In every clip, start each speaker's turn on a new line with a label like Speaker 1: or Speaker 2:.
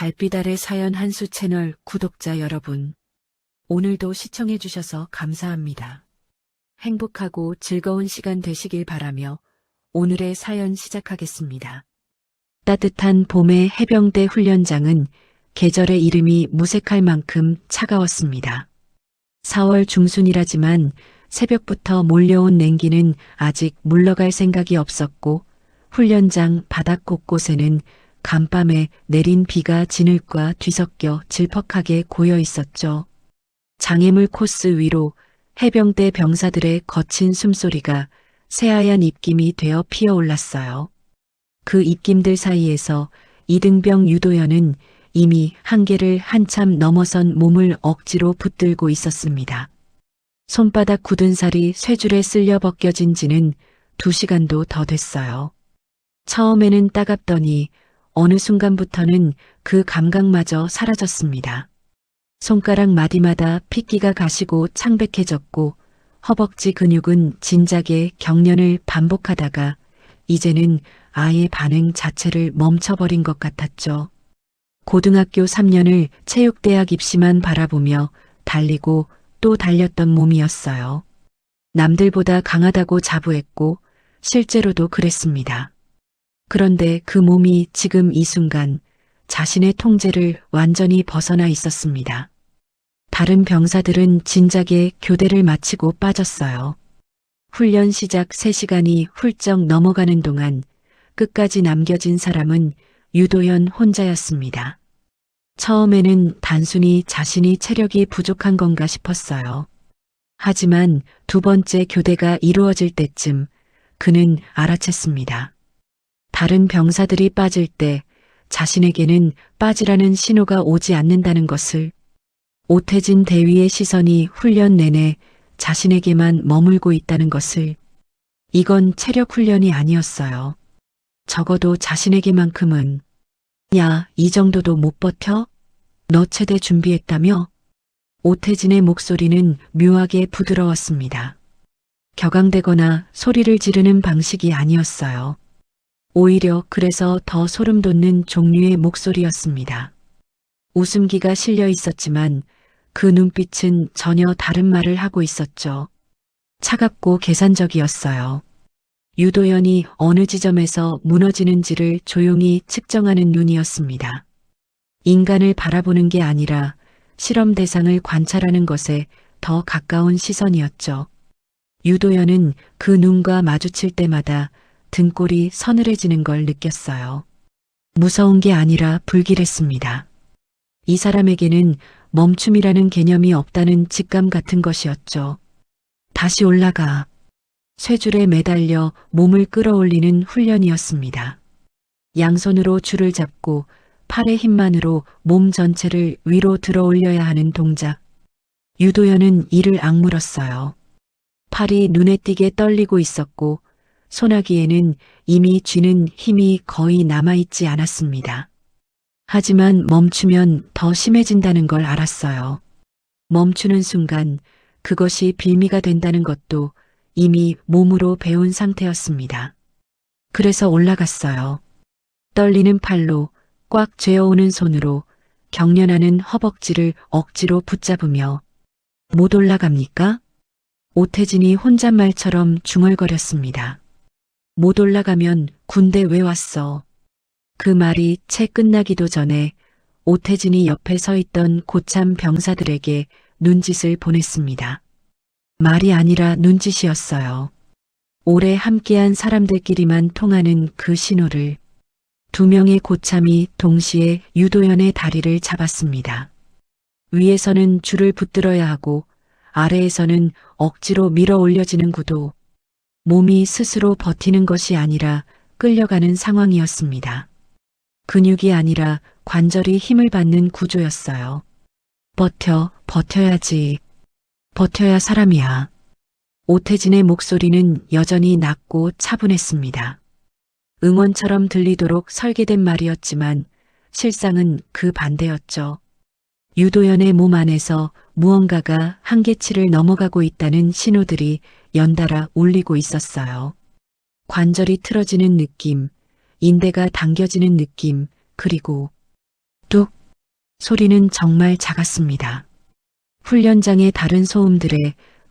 Speaker 1: 달빛 아래 사연 한수 채널 구독자 여러분, 오늘도 시청해주셔서 감사합니다. 행복하고 즐거운 시간 되시길 바라며 오늘의 사연 시작하겠습니다. 따뜻한 봄의 해병대 훈련장은 계절의 이름이 무색할 만큼 차가웠습니다. 4월 중순이라지만 새벽부터 몰려온 냉기는 아직 물러갈 생각이 없었고 훈련장 바닥 곳곳에는 간밤에 내린 비가 진흙과 뒤섞여 질퍽하게 고여 있었죠. 장애물 코스 위로 해병대 병사들의 거친 숨소리가 새하얀 입김이 되어 피어올랐어요. 그 입김들 사이에서 이등병 유도연은 이미 한계를 한참 넘어선 몸을 억지로 붙들고 있었습니다. 손바닥 굳은 살이 쇠줄에 쓸려 벗겨진 지는 2시간도 더 됐어요. 처음에는 따갑더니 어느 순간부터는 그 감각마저 사라졌습니다. 손가락 마디마다 핏기가 가시고 창백해졌고 허벅지 근육은 진작에 경련을 반복하다가 이제는 아예 반응 자체를 멈춰버린 것 같았죠. 고등학교 3년을 체육대학 입시만 바라보며 달리고 또 달렸던 몸이었어요. 남들보다 강하다고 자부했고 실제로도 그랬습니다. 그런데 그 몸이 지금 이 순간 자신의 통제를 완전히 벗어나 있었습니다. 다른 병사들은 진작에 교대를 마치고 빠졌어요. 훈련 시작 3시간이 훌쩍 넘어가는 동안 끝까지 남겨진 사람은 유도연 혼자였습니다. 처음에는 단순히 자신이 체력이 부족한 건가 싶었어요. 하지만 2번째 교대가 이루어질 때쯤 그는 알아챘습니다. 다른 병사들이 빠질 때 자신에게는 빠지라는 신호가 오지 않는다는 것을, 오태진 대위의 시선이 훈련 내내 자신에게만 머물고 있다는 것을. 이건 체력 훈련이 아니었어요. 적어도 자신에게만큼은. 야, 이 정도도 못 버텨? 너 체대 준비했다며? 오태진의 목소리는 묘하게 부드러웠습니다. 격앙되거나 소리를 지르는 방식이 아니었어요. 오히려 그래서 더 소름 돋는 종류의 목소리였습니다. 웃음기가 실려 있었지만 그 눈빛은 전혀 다른 말을 하고 있었죠. 차갑고 계산적이었어요. 유도연이 어느 지점에서 무너지는지를 조용히 측정하는 눈이었습니다. 인간을 바라보는 게 아니라 실험 대상을 관찰하는 것에 더 가까운 시선이었죠. 유도연은 그 눈과 마주칠 때마다 등골이 서늘해지는 걸 느꼈어요. 무서운 게 아니라 불길했습니다. 이 사람에게는 멈춤이라는 개념이 없다는 직감 같은 것이었죠. 다시 올라가. 쇠줄에 매달려 몸을 끌어올리는 훈련이었습니다. 양손으로 줄을 잡고 팔의 힘만으로 몸 전체를 위로 들어 올려야 하는 동작. 유도연은 이를 악물었어요. 팔이 눈에 띄게 떨리고 있었고 소나기에는 이미 쥐는 힘이 거의 남아있지 않았습니다. 하지만 멈추면 더 심해진다는 걸 알았어요. 멈추는 순간 그것이 빌미가 된다는 것도 이미 몸으로 배운 상태였습니다. 그래서 올라갔어요. 떨리는 팔로 꽉 쥐어오는 손으로 경련하는 허벅지를 억지로 붙잡으며. 못 올라갑니까? 오태진이 혼잣말처럼 중얼거렸습니다. 못 올라가면 군대 왜 왔어? 그 말이 채 끝나기도 전에 오태진이 옆에 서 있던 고참 병사들에게 눈짓을 보냈습니다. 말이 아니라 눈짓이었어요. 오래 함께한 사람들끼리만 통하는 그 신호를. 2명의 고참이 동시에 유도연의 다리를 잡았습니다. 위에서는 줄을 붙들어야 하고 아래에서는 억지로 밀어 올려지는 구도. 몸이 스스로 버티는 것이 아니라 끌려가는 상황이었습니다. 근육이 아니라 관절이 힘을 받는 구조였어요. 버텨야지. 버텨야 사람이야. 오태진의 목소리는 여전히 낮고 차분했습니다. 응원처럼 들리도록 설계된 말이었지만 실상은 그 반대였죠. 유도연의 몸 안에서 무언가가 한계치를 넘어가고 있다는 신호들이 연달아 울리고 있었어요. 관절이 틀어지는 느낌, 인대가 당겨지는 느낌, 그리고 뚝 소리는 정말 작았습니다. 훈련장의 다른 소음들에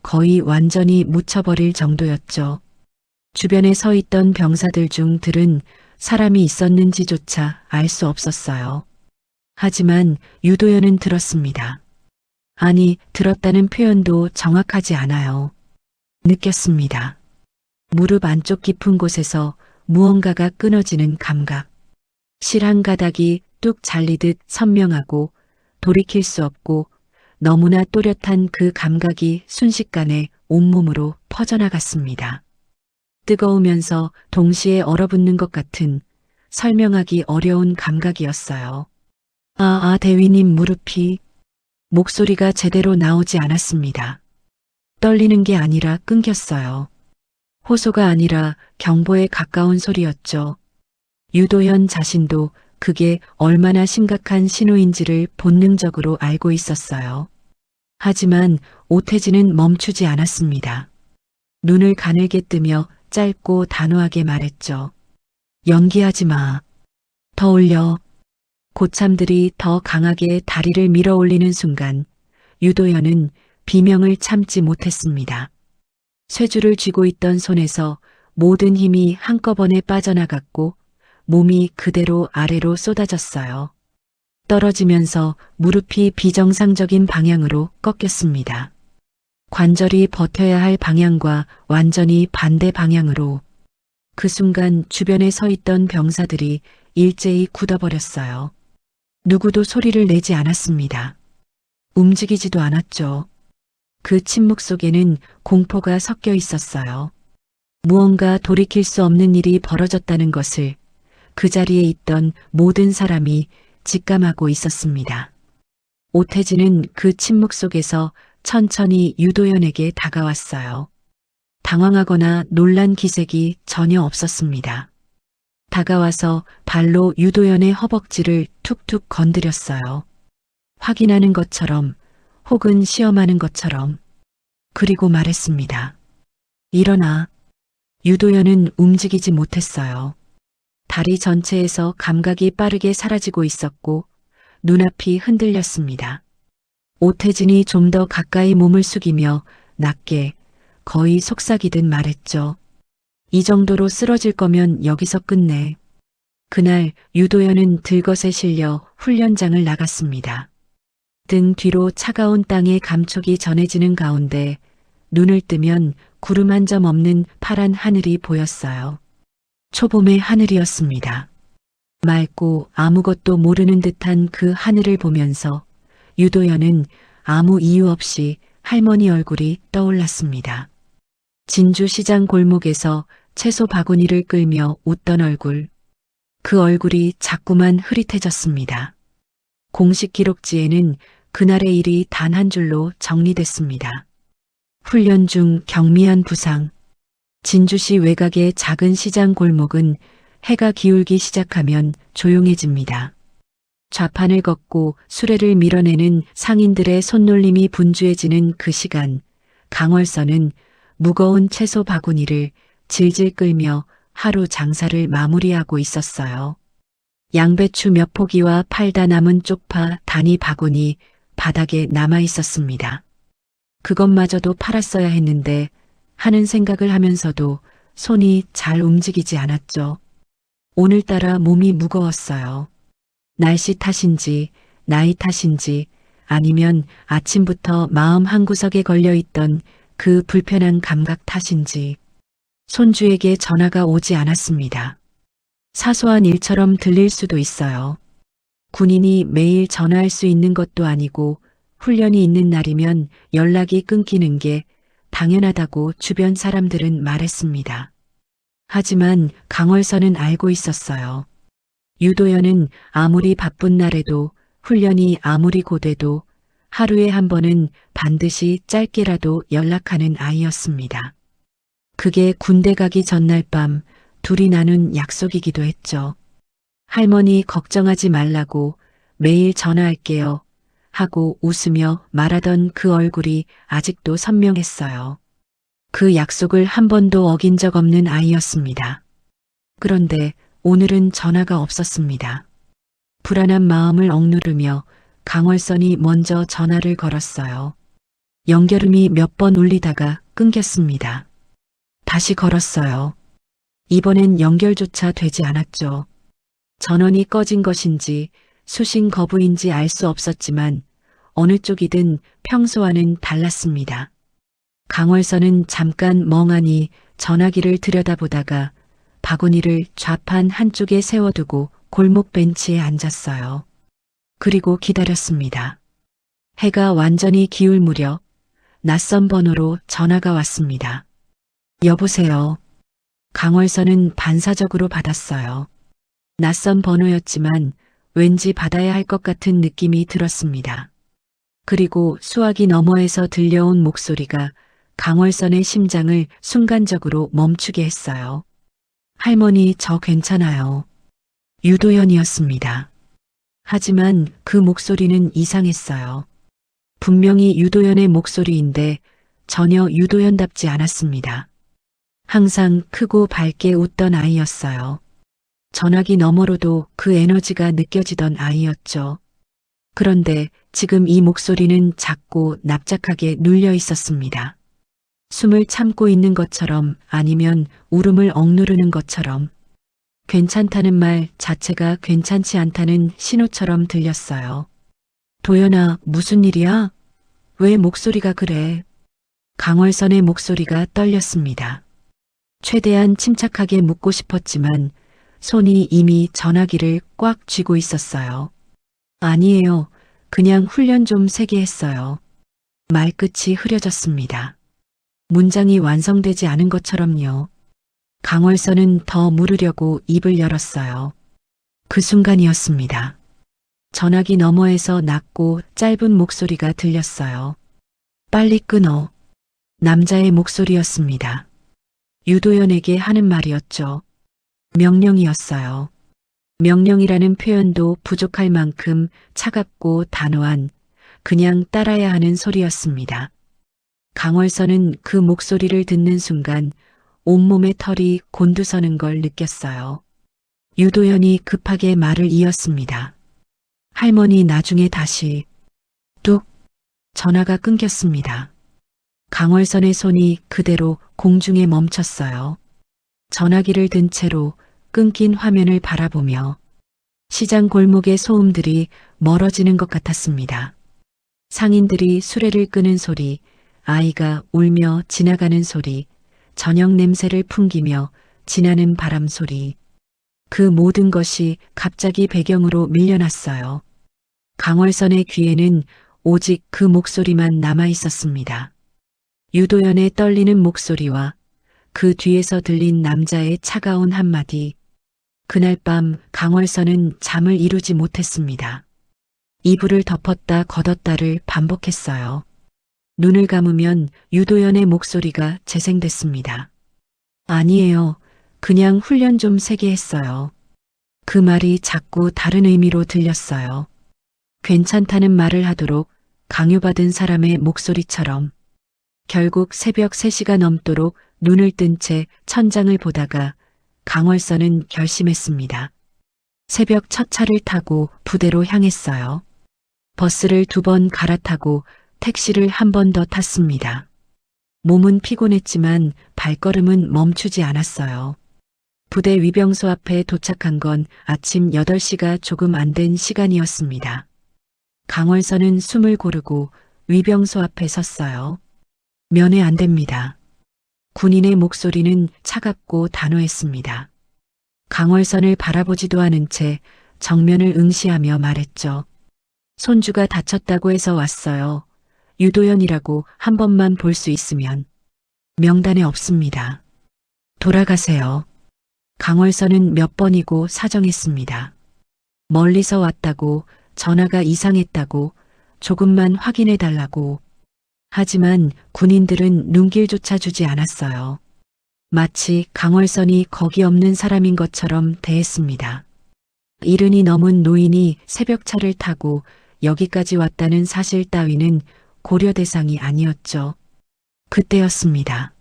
Speaker 1: 거의 완전히 묻혀버릴 정도였죠. 주변에 서 있던 병사들 중 들은 사람이 있었는지조차 알 수 없었어요. 하지만 유도연은 들었습니다. 아니, 들었다는 표현도 정확하지 않아요. 느꼈습니다. 무릎 안쪽 깊은 곳에서 무언가가 끊어지는 감각. 실 한 가닥이 뚝 잘리듯 선명하고 돌이킬 수 없고 너무나 또렷한 그 감각이 순식간에 온몸으로 퍼져나갔습니다. 뜨거우면서 동시에 얼어붙는 것 같은 설명하기 어려운 감각이었어요. 대위님 무릎이 목소리가 제대로 나오지 않았습니다. 떨리는 게 아니라 끊겼어요. 호소가 아니라 경보에 가까운 소리였죠. 유도현 자신도 그게 얼마나 심각한 신호인지를 본능적으로 알고 있었어요. 하지만 오태진은 멈추지 않았습니다. 눈을 가늘게 뜨며 짧고 단호하게 말했죠. 연기하지 마. 더 올려. 고참들이 더 강하게 다리를 밀어 올리는 순간 유도현은 비명을 참지 못했습니다. 쇠줄을 쥐고 있던 손에서 모든 힘이 한꺼번에 빠져나갔고 몸이 그대로 아래로 쏟아졌어요. 떨어지면서 무릎이 비정상적인 방향으로 꺾였습니다. 관절이 버텨야 할 방향과 완전히 반대 방향으로. 그 순간 주변에 서 있던 병사들이 일제히 굳어버렸어요. 누구도 소리를 내지 않았습니다. 움직이지도 않았죠. 그 침묵 속에는 공포가 섞여 있었어요. 무언가 돌이킬 수 없는 일이 벌어졌다는 것을 그 자리에 있던 모든 사람이 직감하고 있었습니다. 오태진은 그 침묵 속에서 천천히 유도현에게 다가왔어요. 당황하거나 놀란 기색이 전혀 없었습니다. 다가와서 발로 유도현의 허벅지를 툭툭 건드렸어요. 확인하는 것처럼 혹은 시험하는 것처럼. 그리고 말했습니다. 일어나. 유도현은 움직이지 못했어요. 다리 전체에서 감각이 빠르게 사라지고 있었고 눈앞이 흔들렸습니다. 오태진이 좀 더 가까이 몸을 숙이며 낮게 거의 속삭이듯 말했죠. 이 정도로 쓰러질 거면 여기서 끝내. 그날 유도현은 들것에 실려 훈련장을 나갔습니다. 등 뒤로 차가운 땅의 감촉이 전해지는 가운데 눈을 뜨면 구름 한 점 없는 파란 하늘이 보였어요. 초봄의 하늘이었습니다. 맑고 아무것도 모르는 듯한 그 하늘을 보면서 유도현은 아무 이유 없이 할머니 얼굴이 떠올랐습니다. 진주시장 골목에서 채소 바구니를 끌며 웃던 얼굴. 그 얼굴이 자꾸만 흐릿해졌습니다. 공식 기록지에는 그날의 일이 단 한 줄로 정리됐습니다. 훈련 중 경미한 부상. 진주시 외곽의 작은 시장 골목은 해가 기울기 시작하면 조용해집니다. 좌판을 걷고 수레를 밀어내는 상인들의 손놀림이 분주해지는 그 시간, 강월선은 무거운 채소 바구니를 질질 끌며 하루 장사를 마무리하고 있었어요. 양배추 몇 포기와 팔다 남은 쪽파 단위 바구니 바닥에 남아 있었습니다. 그것마저도 팔았어야 했는데 하는 생각을 하면서도 손이 잘 움직이지 않았죠. 오늘따라 몸이 무거웠어요. 날씨 탓인지 나이 탓인지 아니면 아침부터 마음 한구석에 걸려있던 그 불편한 감각 탓인지 손주에게 전화가 오지 않았습니다. 사소한 일처럼 들릴 수도 있어요. 군인이 매일 전화할 수 있는 것도 아니고 훈련이 있는 날이면 연락이 끊기는 게 당연하다고 주변 사람들은 말했습니다. 하지만 강월선은 알고 있었어요. 유도현은 아무리 바쁜 날에도 훈련이 아무리 고돼도 하루에 한 번은 반드시 짧게라도 연락하는 아이였습니다. 그게 군대 가기 전날 밤 둘이 나눈 약속이기도 했죠. 할머니 걱정하지 말라고 매일 전화할게요 하고 웃으며 말하던 그 얼굴이 아직도 선명했어요. 그 약속을 한 번도 어긴 적 없는 아이였습니다. 그런데 오늘은 전화가 없었습니다. 불안한 마음을 억누르며 강월선이 먼저 전화를 걸었어요. 연결음이 몇 번 울리다가 끊겼습니다. 다시 걸었어요. 이번엔 연결조차 되지 않았죠. 전원이 꺼진 것인지 수신 거부인지 알 수 없었지만 어느 쪽이든 평소와는 달랐습니다. 강월선은 잠깐 멍하니 전화기를 들여다보다가 바구니를 좌판 한쪽에 세워두고 골목 벤치에 앉았어요. 그리고 기다렸습니다. 해가 완전히 기울 무렵 낯선 번호로 전화가 왔습니다. 여보세요. 강월선은 반사적으로 받았어요. 낯선 번호였지만 왠지 받아야 할 것 같은 느낌이 들었습니다. 그리고 수화기 너머에서 들려온 목소리가 강월선의 심장을 순간적으로 멈추게 했어요. 할머니, 저 괜찮아요. 유도연이었습니다. 하지만 그 목소리는 이상했어요. 분명히 유도연의 목소리인데 전혀 유도연답지 않았습니다. 항상 크고 밝게 웃던 아이였어요. 전화기 너머로도 그 에너지가 느껴지던 아이였죠. 그런데 지금 이 목소리는 작고 납작하게 눌려 있었습니다. 숨을 참고 있는 것처럼 아니면 울음을 억누르는 것처럼 괜찮다는 말 자체가 괜찮지 않다는 신호처럼 들렸어요. 도연아, 무슨 일이야? 왜 목소리가 그래? 강월선의 목소리가 떨렸습니다. 최대한 침착하게 묻고 싶었지만 손이 이미 전화기를 꽉 쥐고 있었어요. 아니에요. 그냥 훈련 좀 세게 했어요. 말끝이 흐려졌습니다. 문장이 완성되지 않은 것처럼요. 강월선은 더 물으려고 입을 열었어요. 그 순간이었습니다. 전화기 너머에서 낮고 짧은 목소리가 들렸어요. 빨리 끊어. 남자의 목소리였습니다. 유도연에게 하는 말이었죠. 명령이었어요. 명령이라는 표현도 부족할 만큼 차갑고 단호한 그냥 따라야 하는 소리였습니다. 강월선은 그 목소리를 듣는 순간 온몸의 털이 곤두서는 걸 느꼈어요. 유도연이 급하게 말을 이었습니다. 할머니, 나중에 다시. 뚝. 전화가 끊겼습니다. 강월선의 손이 그대로 공중에 멈췄어요. 전화기를 든 채로 끊긴 화면을 바라보며 시장 골목의 소음들이 멀어지는 것 같았습니다. 상인들이 수레를 끄는 소리, 아이가 울며 지나가는 소리, 저녁 냄새를 풍기며 지나는 바람 소리. 그 모든 것이 갑자기 배경으로 밀려났어요. 강월선의 귀에는 오직 그 목소리만 남아 있었습니다. 유도연의 떨리는 목소리와 그 뒤에서 들린 남자의 차가운 한마디. 그날 밤 강월선은 잠을 이루지 못했습니다. 이불을 덮었다 걷었다를 반복했어요. 눈을 감으면 유도연의 목소리가 재생됐습니다. 아니에요. 그냥 훈련 좀 세게 했어요. 그 말이 자꾸 다른 의미로 들렸어요. 괜찮다는 말을 하도록 강요받은 사람의 목소리처럼. 결국 새벽 3시가 넘도록 눈을 뜬 채 천장을 보다가 강월선은 결심했습니다. 새벽 첫 차를 타고 부대로 향했어요. 버스를 2번 갈아타고 택시를 한 번 더 탔습니다. 몸은 피곤했지만 발걸음은 멈추지 않았어요. 부대 위병소 앞에 도착한 건 아침 8시가 조금 안 된 시간이었습니다. 강월선은 숨을 고르고 위병소 앞에 섰어요. 면회 안 됩니다. 군인의 목소리는 차갑고 단호했습니다. 강월선을 바라보지도 않은 채 정면을 응시하며 말했죠. 손주가 다쳤다고 해서 왔어요. 유도연이라고 한 번만 볼 수 있으면. 명단에 없습니다. 돌아가세요. 강월선은 몇 번이고 사정했습니다. 멀리서 왔다고, 전화가 이상했다고, 조금만 확인해 달라고. 하지만 군인들은 눈길조차 주지 않았어요. 마치 강월선이 거기 없는 사람인 것처럼 대했습니다. 70이 넘은 노인이 새벽차를 타고 여기까지 왔다는 사실 따위는 고려 대상이 아니었죠. 그때였습니다.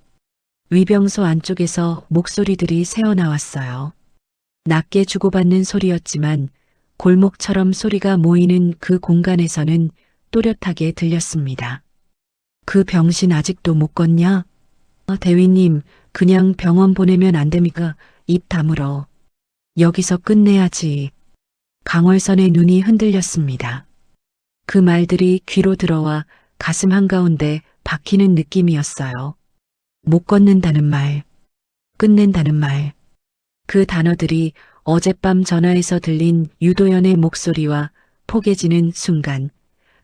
Speaker 1: 위병소 안쪽에서 목소리들이 새어나왔어요. 낮게 주고받는 소리였지만 골목처럼 소리가 모이는 그 공간에서는 또렷하게 들렸습니다. 그 병신 아직도 못 껐냐? 대위님, 그냥 병원 보내면 안 됩니까? 입 다물어. 여기서 끝내야지. 강월선의 눈이 흔들렸습니다. 그 말들이 귀로 들어와 가슴 한가운데 박히는 느낌이었어요. 못 걷는다는 말, 끝낸다는 말. 그 단어들이 어젯밤 전화에서 들린 유도연의 목소리와 포개지는 순간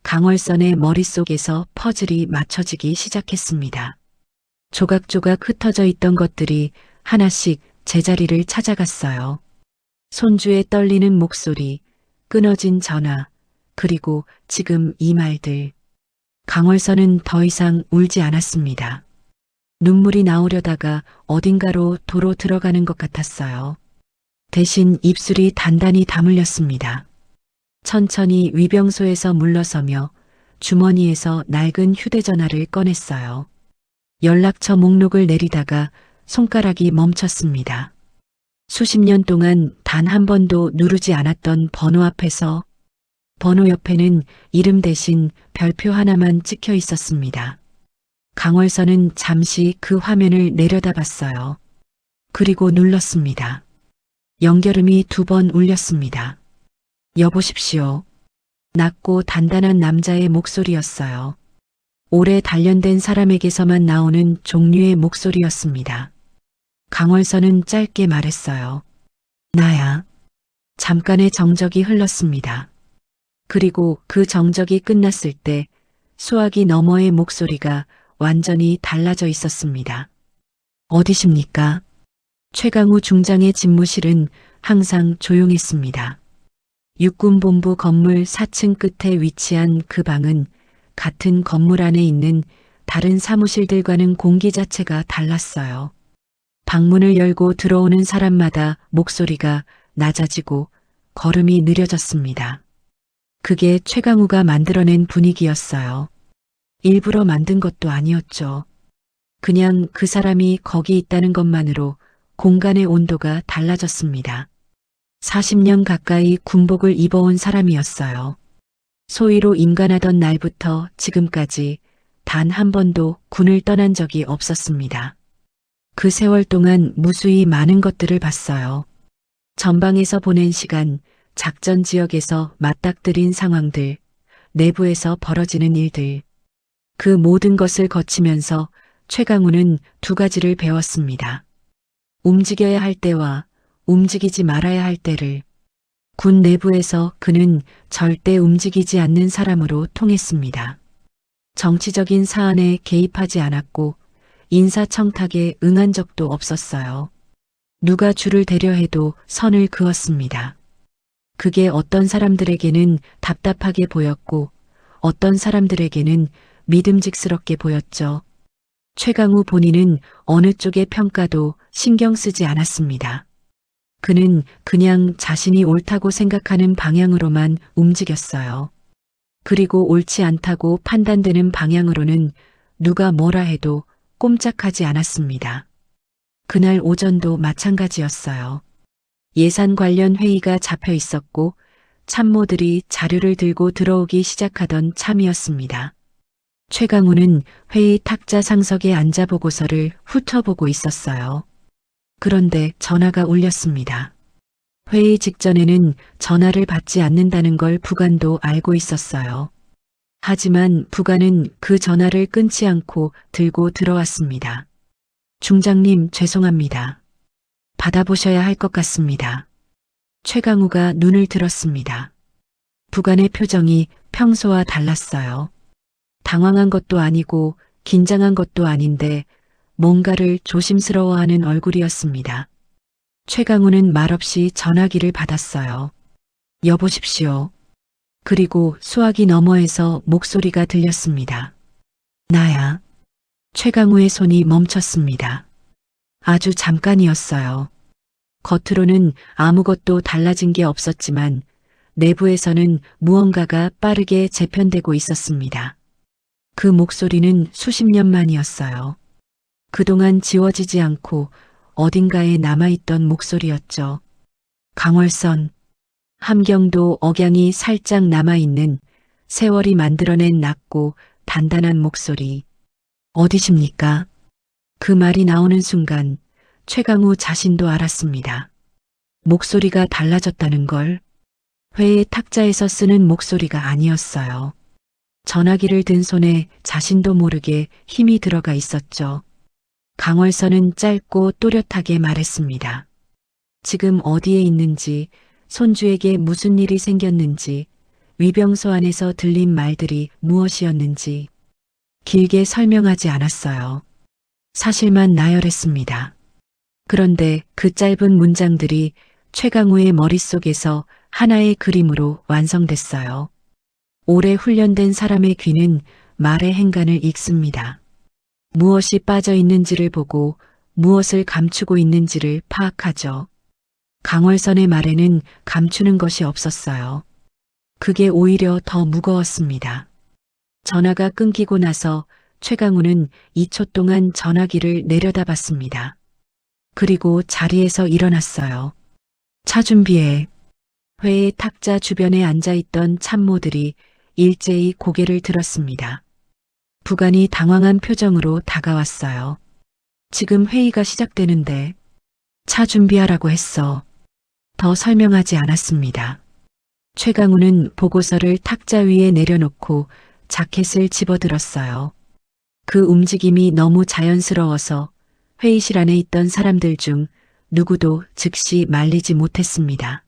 Speaker 1: 강월선의 머릿속에서 퍼즐이 맞춰지기 시작했습니다. 조각조각 흩어져 있던 것들이 하나씩 제자리를 찾아갔어요. 손주의 떨리는 목소리, 끊어진 전화, 그리고 지금 이 말들. 강월선은 더 이상 울지 않았습니다. 눈물이 나오려다가 어딘가로 도로 들어가는 것 같았어요. 대신 입술이 단단히 다물렸습니다. 천천히 위병소에서 물러서며 주머니에서 낡은 휴대전화를 꺼냈어요. 연락처 목록을 내리다가 손가락이 멈췄습니다. 수십 년 동안 단 한 번도 누르지 않았던 번호 앞에서 번호 옆에는 이름 대신 별표 하나만 찍혀 있었습니다. 강월선은 잠시 그 화면을 내려다봤어요. 그리고 눌렀습니다. 연결음이 2번 울렸습니다. 여보십시오. 낮고 단단한 남자의 목소리였어요. 오래 단련된 사람에게서만 나오는 종류의 목소리였습니다. 강월선은 짧게 말했어요. 나야. 잠깐의 정적이 흘렀습니다. 그리고 그 정적이 끝났을 때 수화기 너머의 목소리가 완전히 달라져 있었습니다. 어디십니까? 최강우 중장의 집무실은 항상 조용했습니다. 육군본부 건물 4층 끝에 위치한 그 방은 같은 건물 안에 있는 다른 사무실들과는 공기 자체가 달랐어요. 방문을 열고 들어오는 사람마다 목소리가 낮아지고 걸음이 느려졌습니다. 그게 최강우가 만들어낸 분위기였어요. 일부러 만든 것도 아니었죠. 그냥 그 사람이 거기 있다는 것만으로 공간의 온도가 달라졌습니다. 40년 가까이 군복을 입어온 사람이었어요. 소위로 임관하던 날부터 지금까지 단 한 번도 군을 떠난 적이 없었습니다. 그 세월 동안 무수히 많은 것들을 봤어요. 전방에서 보낸 시간, 작전 지역에서 맞닥뜨린 상황들, 내부에서 벌어지는 일들. 그 모든 것을 거치면서 최강우는 2가지를 배웠습니다. 움직여야 할 때와 움직이지 말아야 할 때를. 군 내부에서 그는 절대 움직이지 않는 사람으로 통했습니다. 정치적인 사안에 개입하지 않았고 인사청탁에 응한 적도 없었어요. 누가 줄을 대려 해도 선을 그었습니다. 그게 어떤 사람들에게는 답답하게 보였고 어떤 사람들에게는 믿음직스럽게 보였죠. 최강우 본인은 어느 쪽의 평가도 신경 쓰지 않았습니다. 그는 그냥 자신이 옳다고 생각하는 방향으로만 움직였어요. 그리고 옳지 않다고 판단되는 방향으로는 누가 뭐라 해도 꼼짝하지 않았습니다. 그날 오전도 마찬가지였어요. 예산 관련 회의가 잡혀 있었고 참모들이 자료를 들고 들어오기 시작하던 참이었습니다. 최강우는 회의 탁자 상석에 앉아 보고서를 훑어보고 있었어요. 그런데 전화가 울렸습니다. 회의 직전에는 전화를 받지 않는다는 걸 부관도 알고 있었어요. 하지만 부관은 그 전화를 끊지 않고 들고 들어왔습니다. 중장님, 죄송합니다. 받아보셔야 할 것 같습니다. 최강우가 눈을 들었습니다. 부관의 표정이 평소와 달랐어요. 당황한 것도 아니고 긴장한 것도 아닌데 뭔가를 조심스러워하는 얼굴이었습니다. 최강우는 말없이 전화기를 받았어요. 여보십시오. 그리고 수화기 너머에서 목소리가 들렸습니다. 나야. 최강우의 손이 멈췄습니다. 아주 잠깐이었어요. 겉으로는 아무것도 달라진 게 없었지만 내부에서는 무언가가 빠르게 재편되고 있었습니다. 그 목소리는 수십 년 만이었어요. 그동안 지워지지 않고 어딘가에 남아있던 목소리였죠. 강월선, 함경도 억양이 살짝 남아있는 세월이 만들어낸 낮고 단단한 목소리. 어디십니까? 그 말이 나오는 순간 최강우 자신도 알았습니다. 목소리가 달라졌다는 걸. 회의 탁자에서 쓰는 목소리가 아니었어요. 전화기를 든 손에 자신도 모르게 힘이 들어가 있었죠. 강월선은 짧고 또렷하게 말했습니다. 지금 어디에 있는지, 손주에게 무슨 일이 생겼는지, 위병소 안에서 들린 말들이 무엇이었는지 길게 설명하지 않았어요. 사실만 나열했습니다. 그런데 그 짧은 문장들이 최강우의 머릿속에서 하나의 그림으로 완성됐어요. 오래 훈련된 사람의 귀는 말의 행간을 읽습니다. 무엇이 빠져 있는지를 보고 무엇을 감추고 있는지를 파악하죠. 강월선의 말에는 감추는 것이 없었어요. 그게 오히려 더 무거웠습니다. 전화가 끊기고 나서 최강우는 2초 동안 전화기를 내려다봤습니다. 그리고 자리에서 일어났어요. 차 준비해. 회의 탁자 주변에 앉아있던 참모들이 일제히 고개를 들었습니다. 부관이 당황한 표정으로 다가왔어요. 지금 회의가 시작되는데 차 준비하라고 했어. 더 설명하지 않았습니다. 최강우는 보고서를 탁자 위에 내려놓고 자켓을 집어들었어요. 그 움직임이 너무 자연스러워서 회의실 안에 있던 사람들 중 누구도 즉시 말리지 못했습니다.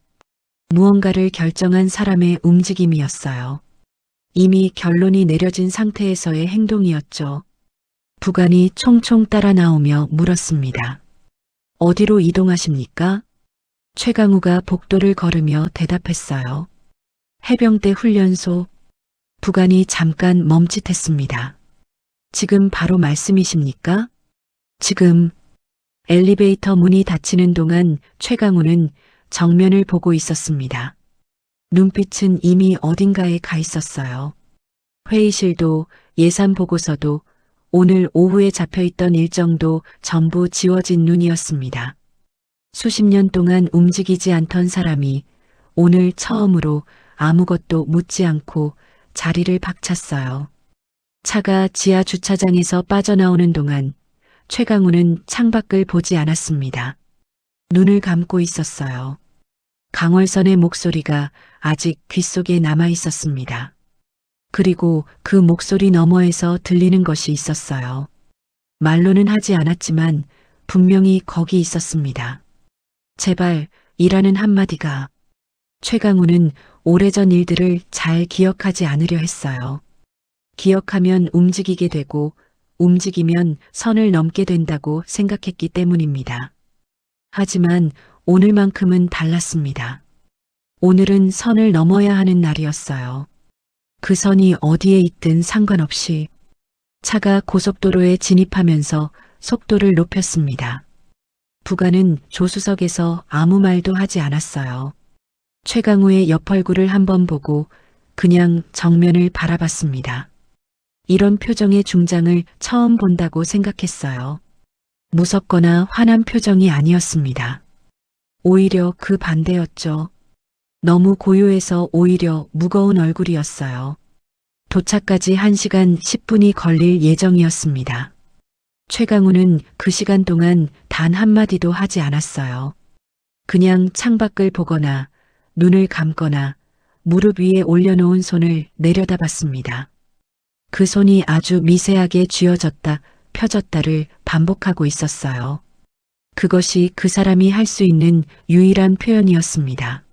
Speaker 1: 무언가를 결정한 사람의 움직임이었어요. 이미 결론이 내려진 상태에서의 행동이었죠. 부관이 총총 따라 나오며 물었습니다. 어디로 이동하십니까? 최강우가 복도를 걸으며 대답했어요. 해병대 훈련소. 부관이 잠깐 멈칫했습니다. 지금 바로 말씀이십니까? 지금. 엘리베이터 문이 닫히는 동안 최강우는 정면을 보고 있었습니다. 눈빛은 이미 어딘가에 가 있었어요. 회의실도 예산 보고서도 오늘 오후에 잡혀있던 일정도 전부 지워진 눈이었습니다. 수십 년 동안 움직이지 않던 사람이 오늘 처음으로 아무것도 묻지 않고 자리를 박찼어요. 차가 지하 주차장에서 빠져나오는 동안 최강우는 창밖을 보지 않았습니다. 눈을 감고 있었어요. 강월선의 목소리가 아직 귓속에 남아 있었습니다. 그리고 그 목소리 너머에서 들리는 것이 있었어요. 말로는 하지 않았지만 분명히 거기 있었습니다. 제발 이라는 한마디가. 최강우는 오래전 일들을 잘 기억하지 않으려 했어요. 기억하면 움직이게 되고 움직이면 선을 넘게 된다고 생각했기 때문입니다. 하지만 오늘만큼은 달랐습니다. 오늘은 선을 넘어야 하는 날이었어요. 그 선이 어디에 있든 상관없이. 차가 고속도로에 진입하면서 속도를 높였습니다. 부관은 조수석에서 아무 말도 하지 않았어요. 최강우의 옆 얼굴을 한번 보고 그냥 정면을 바라봤습니다. 이런 표정의 중장을 처음 본다고 생각했어요. 무섭거나 화난 표정이 아니었습니다. 오히려 그 반대였죠. 너무 고요해서 오히려 무거운 얼굴이었어요. 도착까지 1시간 10분이 걸릴 예정이었습니다. 최강우는 그 시간 동안 단 한마디도 하지 않았어요. 그냥 창밖을 보거나 눈을 감거나 무릎 위에 올려놓은 손을 내려다봤습니다. 그 손이 아주 미세하게 쥐어졌다 펴졌다를 반복하고 있었어요. 그것이 그 사람이 할 수 있는 유일한 표현이었습니다.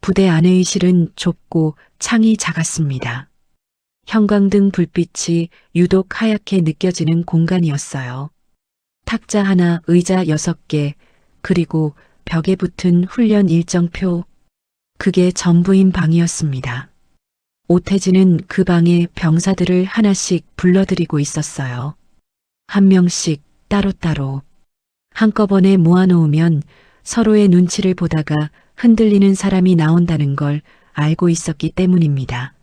Speaker 1: 부대 안의 실은 좁고 창이 작았습니다. 형광등 불빛이 유독 하얗게 느껴지는 공간이었어요. 탁자 하나, 의자 6개, 그리고 벽에 붙은 훈련 일정표. 그게 전부인 방이었습니다. 오태진은 그 방에 병사들을 하나씩 불러들이고 있었어요. 한 명씩 따로따로. 한꺼번에 모아놓으면 서로의 눈치를 보다가 흔들리는 사람이 나온다는 걸 알고 있었기 때문입니다.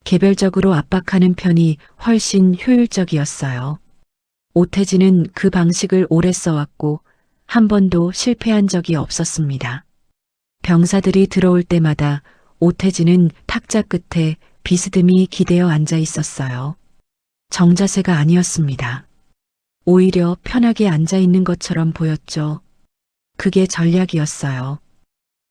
Speaker 1: 개별적으로 압박하는 편이 훨씬 효율적이었어요. 오태진은 그 방식을 오래 써왔고 한 번도 실패한 적이 없었습니다. 병사들이 들어올 때마다 오태진은 탁자 끝에 비스듬히 기대어 앉아 있었어요. 정자세가 아니었습니다. 오히려 편하게 앉아 있는 것처럼 보였죠. 그게 전략이었어요.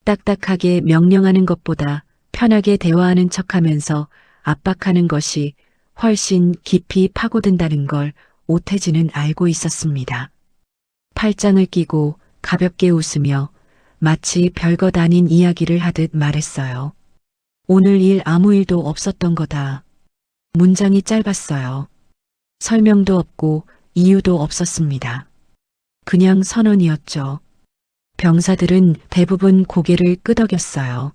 Speaker 1: 딱딱하게 명령하는 것보다 편하게 대화하는 척하면서 압박하는 것이 훨씬 깊이 파고든다는 걸 오태진은 알고 있었습니다. 팔짱을 끼고 가볍게 웃으며 마치 별것 아닌 이야기를 하듯 말했어요. 오늘 일 아무 일도 없었던 거다. 문장이 짧았어요. 설명도 없고 이유도 없었습니다. 그냥 선언이었죠. 병사들은 대부분 고개를 끄덕였어요.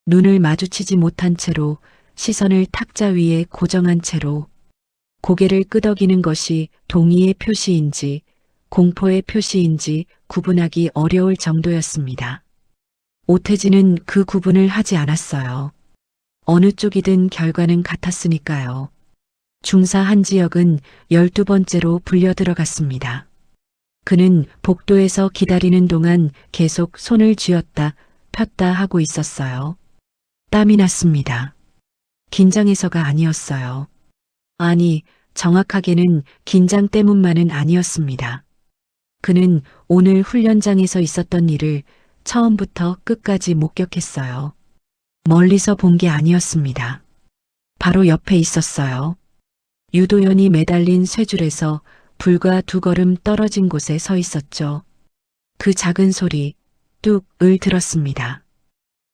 Speaker 1: 눈을 마주치지 못한 채로 시선을 탁자 위에 고정한 채로 고개를 끄덕이는 것이 동의의 표시인지 공포의 표시인지 구분하기 어려울 정도였습니다. 오태진은 그 구분을 하지 않았어요. 어느 쪽이든 결과는 같았으니까요. 중사 한지혁은 12번째로 불려 들어갔습니다. 그는 복도에서 기다리는 동안 계속 손을 쥐었다 폈다 하고 있었어요. 땀이 났습니다. 긴장해서가 아니었어요. 아니, 정확하게는 긴장 때문만은 아니었습니다. 그는 오늘 훈련장에서 있었던 일을 처음부터 끝까지 목격했어요. 멀리서 본 게 아니었습니다. 바로 옆에 있었어요. 유도연이 매달린 쇠줄에서 불과 2걸음 떨어진 곳에 서 있었죠. 그 작은 소리, 뚝을 들었습니다.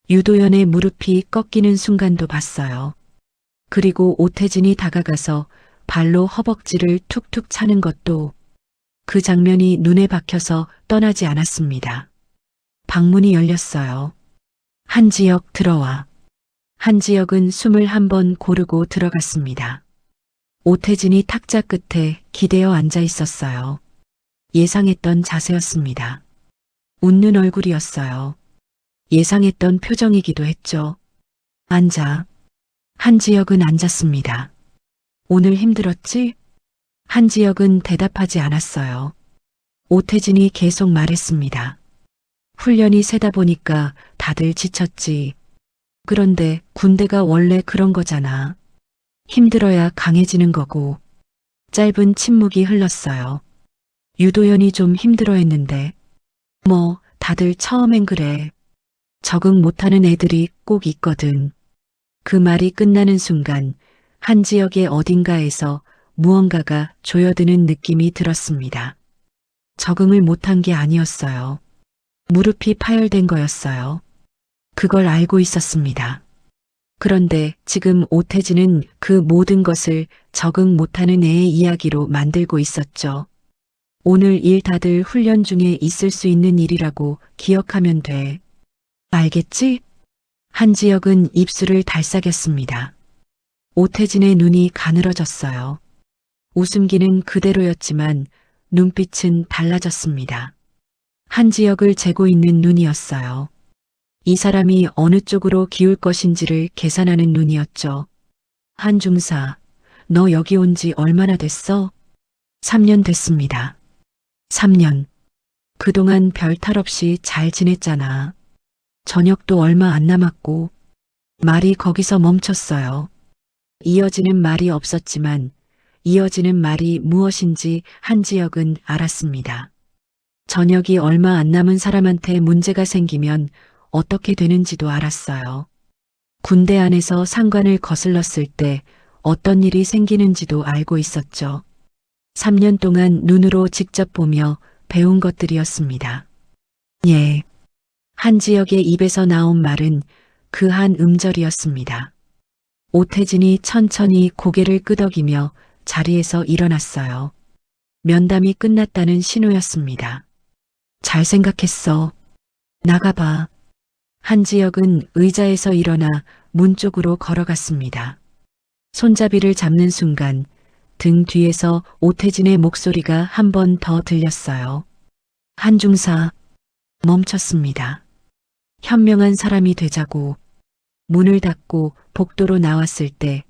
Speaker 1: 유도연의 무릎이 꺾이는 순간도 봤어요. 그리고 오태진이 다가가서 발로 허벅지를 툭툭 차는 것도 그 장면이 눈에 박혀서 떠나지 않았습니다. 방문이 열렸어요. 한지혁 들어와. 한지혁은 숨을 한번 고르고 들어갔습니다. 오태진이 탁자 끝에 기대어 앉아 있었어요. 예상했던 자세였습니다. 웃는 얼굴이었어요. 예상했던 표정이기도 했죠. 앉아. 한지혁은 앉았습니다. 오늘 힘들었지? 한지혁은 대답하지 않았어요. 오태진이 계속 말했습니다. 훈련이 세다 보니까 다들 지쳤지. 그런데 군대가 원래 그런 거잖아. 힘들어야 강해지는 거고. 짧은 침묵이 흘렀어요. 유도연이 좀 힘들어했는데. 뭐 다들 처음엔 그래. 적응 못하는 애들이 꼭 있거든. 그 말이 끝나는 순간 한지혁의 어딘가에서 무언가가 조여드는 느낌이 들었습니다. 적응을 못한 게 아니었어요. 무릎이 파열된 거였어요. 그걸 알고 있었습니다. 그런데 지금 오태진은 그 모든 것을 적응 못하는 애의 이야기로 만들고 있었죠. 오늘 일 다들 훈련 중에 있을 수 있는 일이라고 기억하면 돼. 알겠지? 한지혁은 입술을 달싹였습니다. 오태진의 눈이 가늘어졌어요. 웃음기는 그대로였지만 눈빛은 달라졌습니다. 한지혁을 재고 있는 눈이었어요. 이 사람이 어느 쪽으로 기울 것인지를 계산하는 눈이었죠. 한중사, 너 여기 온 지 얼마나 됐어? 3년 됐습니다. 3년. 그동안 별 탈 없이 잘 지냈잖아. 저녁도 얼마 안 남았고. 말이 거기서 멈췄어요. 이어지는 말이 없었지만 이어지는 말이 무엇인지 한지혁은 알았습니다. 저녁이 얼마 안 남은 사람한테 문제가 생기면 어떻게 되는지도 알았어요. 군대 안에서 상관을 거슬렀을 때 어떤 일이 생기는지도 알고 있었죠. 3년 동안 눈으로 직접 보며 배운 것들이었습니다. 예. 한지혁의 입에서 나온 말은 그 한 음절이었습니다. 오태진이 천천히 고개를 끄덕이며 자리에서 일어났어요. 면담이 끝났다는 신호였습니다. 잘 생각했어. 나가봐. 한지혁은 의자에서 일어나 문 쪽으로 걸어갔습니다. 손잡이를 잡는 순간 등 뒤에서 오태진의 목소리가 한 번 더 들렸어요. 한중사. 멈췄습니다. 현명한 사람이 되자고. 문을 닫고 복도로 나왔을 때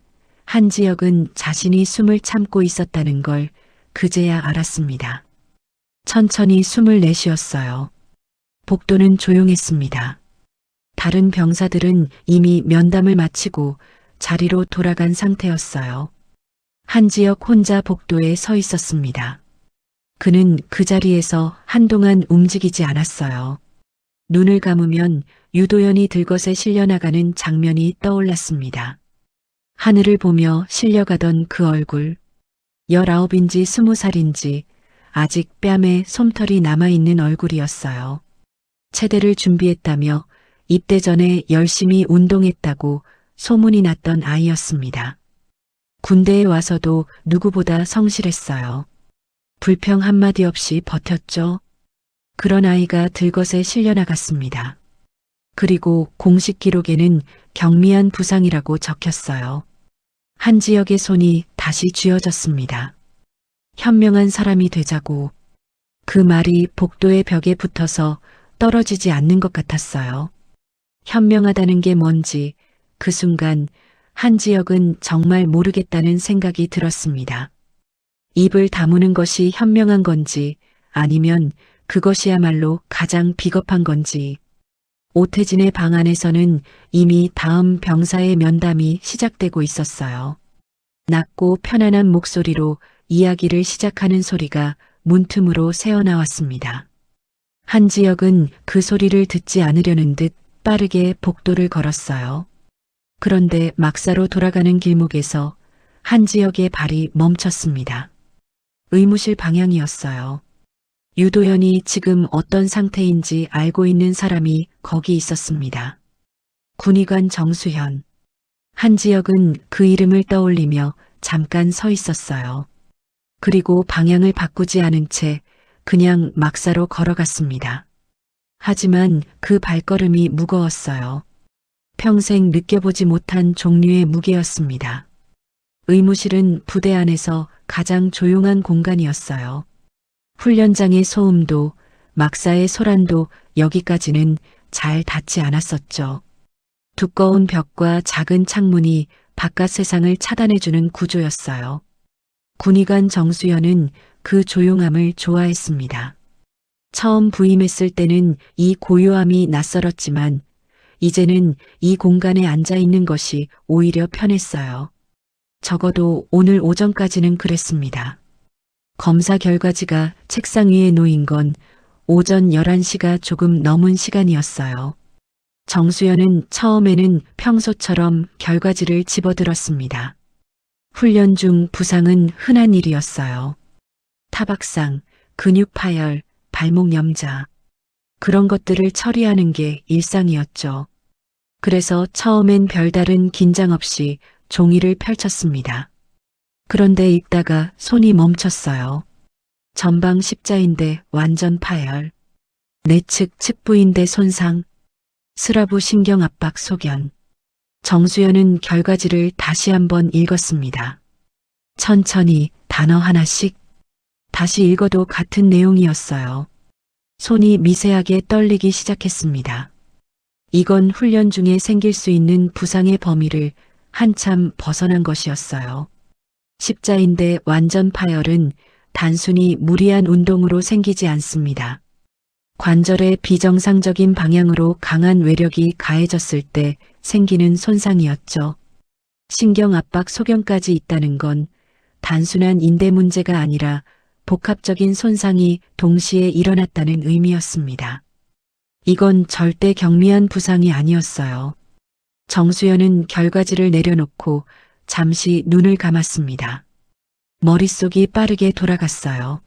Speaker 1: 한지혁은 자신이 숨을 참고 있었다는 걸 그제야 알았습니다. 천천히 숨을 내쉬었어요. 복도는 조용했습니다. 다른 병사들은 이미 면담을 마치고 자리로 돌아간 상태였어요. 한지혁 혼자 복도에 서 있었습니다. 그는 그 자리에서 한동안 움직이지 않았어요. 눈을 감으면 유도현이 들것에 실려나가는 장면이 떠올랐습니다. 하늘을 보며 실려가던 그 얼굴, 19인지 20살인지 아직 뺨에 솜털이 남아있는 얼굴이었어요. 체대를 준비했다며 입대 전에 열심히 운동했다고 소문이 났던 아이였습니다. 군대에 와서도 누구보다 성실했어요. 불평 한마디 없이 버텼죠. 그런 아이가 들것에 실려나갔습니다. 그리고 공식 기록에는 경미한 부상이라고 적혔어요. 한지혁의 손이 다시 쥐어졌습니다. 현명한 사람이 되자고. 그 말이 복도의 벽에 붙어서 떨어지지 않는 것 같았어요. 현명하다는 게 뭔지 그 순간 한지혁은 정말 모르겠다는 생각이 들었습니다. 입을 다무는 것이 현명한 건지 아니면 그것이야말로 가장 비겁한 건지. 오태진의 방 안에서는 이미 다음 병사의 면담이 시작되고 있었어요. 낮고 편안한 목소리로 이야기를 시작하는 소리가 문틈으로 새어나왔습니다. 한지혁은 그 소리를 듣지 않으려는 듯 빠르게 복도를 걸었어요. 그런데 막사로 돌아가는 길목에서 한지혁의 발이 멈췄습니다. 의무실 방향이었어요. 유도현이 지금 어떤 상태인지 알고 있는 사람이 거기 있었습니다. 군의관 정수현. 한지혁은 그 이름을 떠올리며 잠깐 서 있었어요. 그리고 방향을 바꾸지 않은 채 그냥 막사로 걸어갔습니다. 하지만 그 발걸음이 무거웠어요. 평생 느껴보지 못한 종류의 무게였습니다. 의무실은 부대 안에서 가장 조용한 공간이었어요. 훈련장의 소음도 막사의 소란도 여기까지는 잘 닿지 않았었죠. 두꺼운 벽과 작은 창문이 바깥 세상을 차단해주는 구조였어요. 군의관 정수현은 그 조용함을 좋아했습니다. 처음 부임했을 때는 이 고요함이 낯설었지만 이제는 이 공간에 앉아 있는 것이 오히려 편했어요. 적어도 오늘 오전까지는 그랬습니다. 검사 결과지가 책상 위에 놓인 건 오전 11시가 조금 넘은 시간이었어요. 정수현은 처음에는 평소처럼 결과지를 집어들었습니다. 훈련 중 부상은 흔한 일이었어요. 타박상, 근육 파열, 발목 염자. 그런 것들을 처리하는 게 일상이었죠. 그래서 처음엔 별다른 긴장 없이 종이를 펼쳤습니다. 그런데 읽다가 손이 멈췄어요. 전방 십자인대 완전 파열, 내측 측부인대 손상, 스라부 신경압박 소견. 정수현은 결과지를 다시 한번 읽었습니다. 천천히 단어 하나씩 다시 읽어도 같은 내용이었어요. 손이 미세하게 떨리기 시작했습니다. 이건 훈련 중에 생길 수 있는 부상의 범위를 한참 벗어난 것이었어요. 십자인대 완전 파열은 단순히 무리한 운동으로 생기지 않습니다. 관절의 비정상적인 방향으로 강한 외력이 가해졌을 때 생기는 손상이었죠. 신경압박 소견까지 있다는 건 단순한 인대 문제가 아니라 복합적인 손상이 동시에 일어났다는 의미였습니다. 이건 절대 경미한 부상이 아니었어요. 정수현은 결과지를 내려놓고 잠시 눈을 감았습니다. 머릿속이 빠르게 돌아갔어요.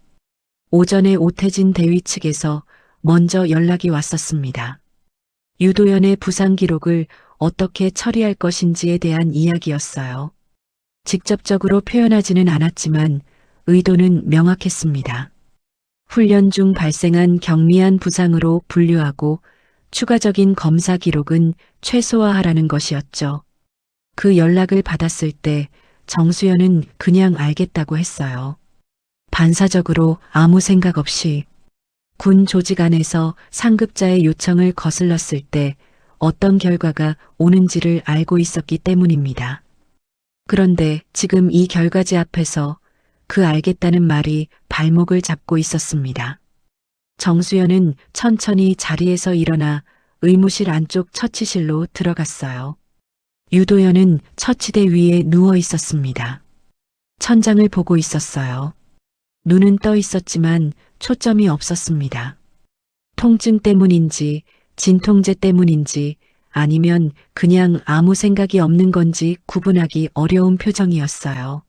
Speaker 1: 오전에 오태진 대위 측에서 먼저 연락이 왔었습니다. 유도현의 부상 기록을 어떻게 처리할 것인지에 대한 이야기였어요. 직접적으로 표현하지는 않았지만 의도는 명확했습니다. 훈련 중 발생한 경미한 부상으로 분류하고 추가적인 검사 기록은 최소화하라는 것이었죠. 그 연락을 받았을 때 정수현은 그냥 알겠다고 했어요. 반사적으로 아무 생각 없이 군 조직 안에서 상급자의 요청을 거슬렀을 때 어떤 결과가 오는지를 알고 있었기 때문입니다. 그런데 지금 이 결과지 앞에서 그 알겠다는 말이 발목을 잡고 있었습니다. 정수현은 천천히 자리에서 일어나 의무실 안쪽 처치실로 들어갔어요. 유도연은 처치대 위에 누워 있었습니다. 천장을 보고 있었어요. 눈은 떠 있었지만 초점이 없었습니다. 통증 때문인지, 진통제 때문인지, 아니면 그냥 아무 생각이 없는 건지 구분하기 어려운 표정이었어요.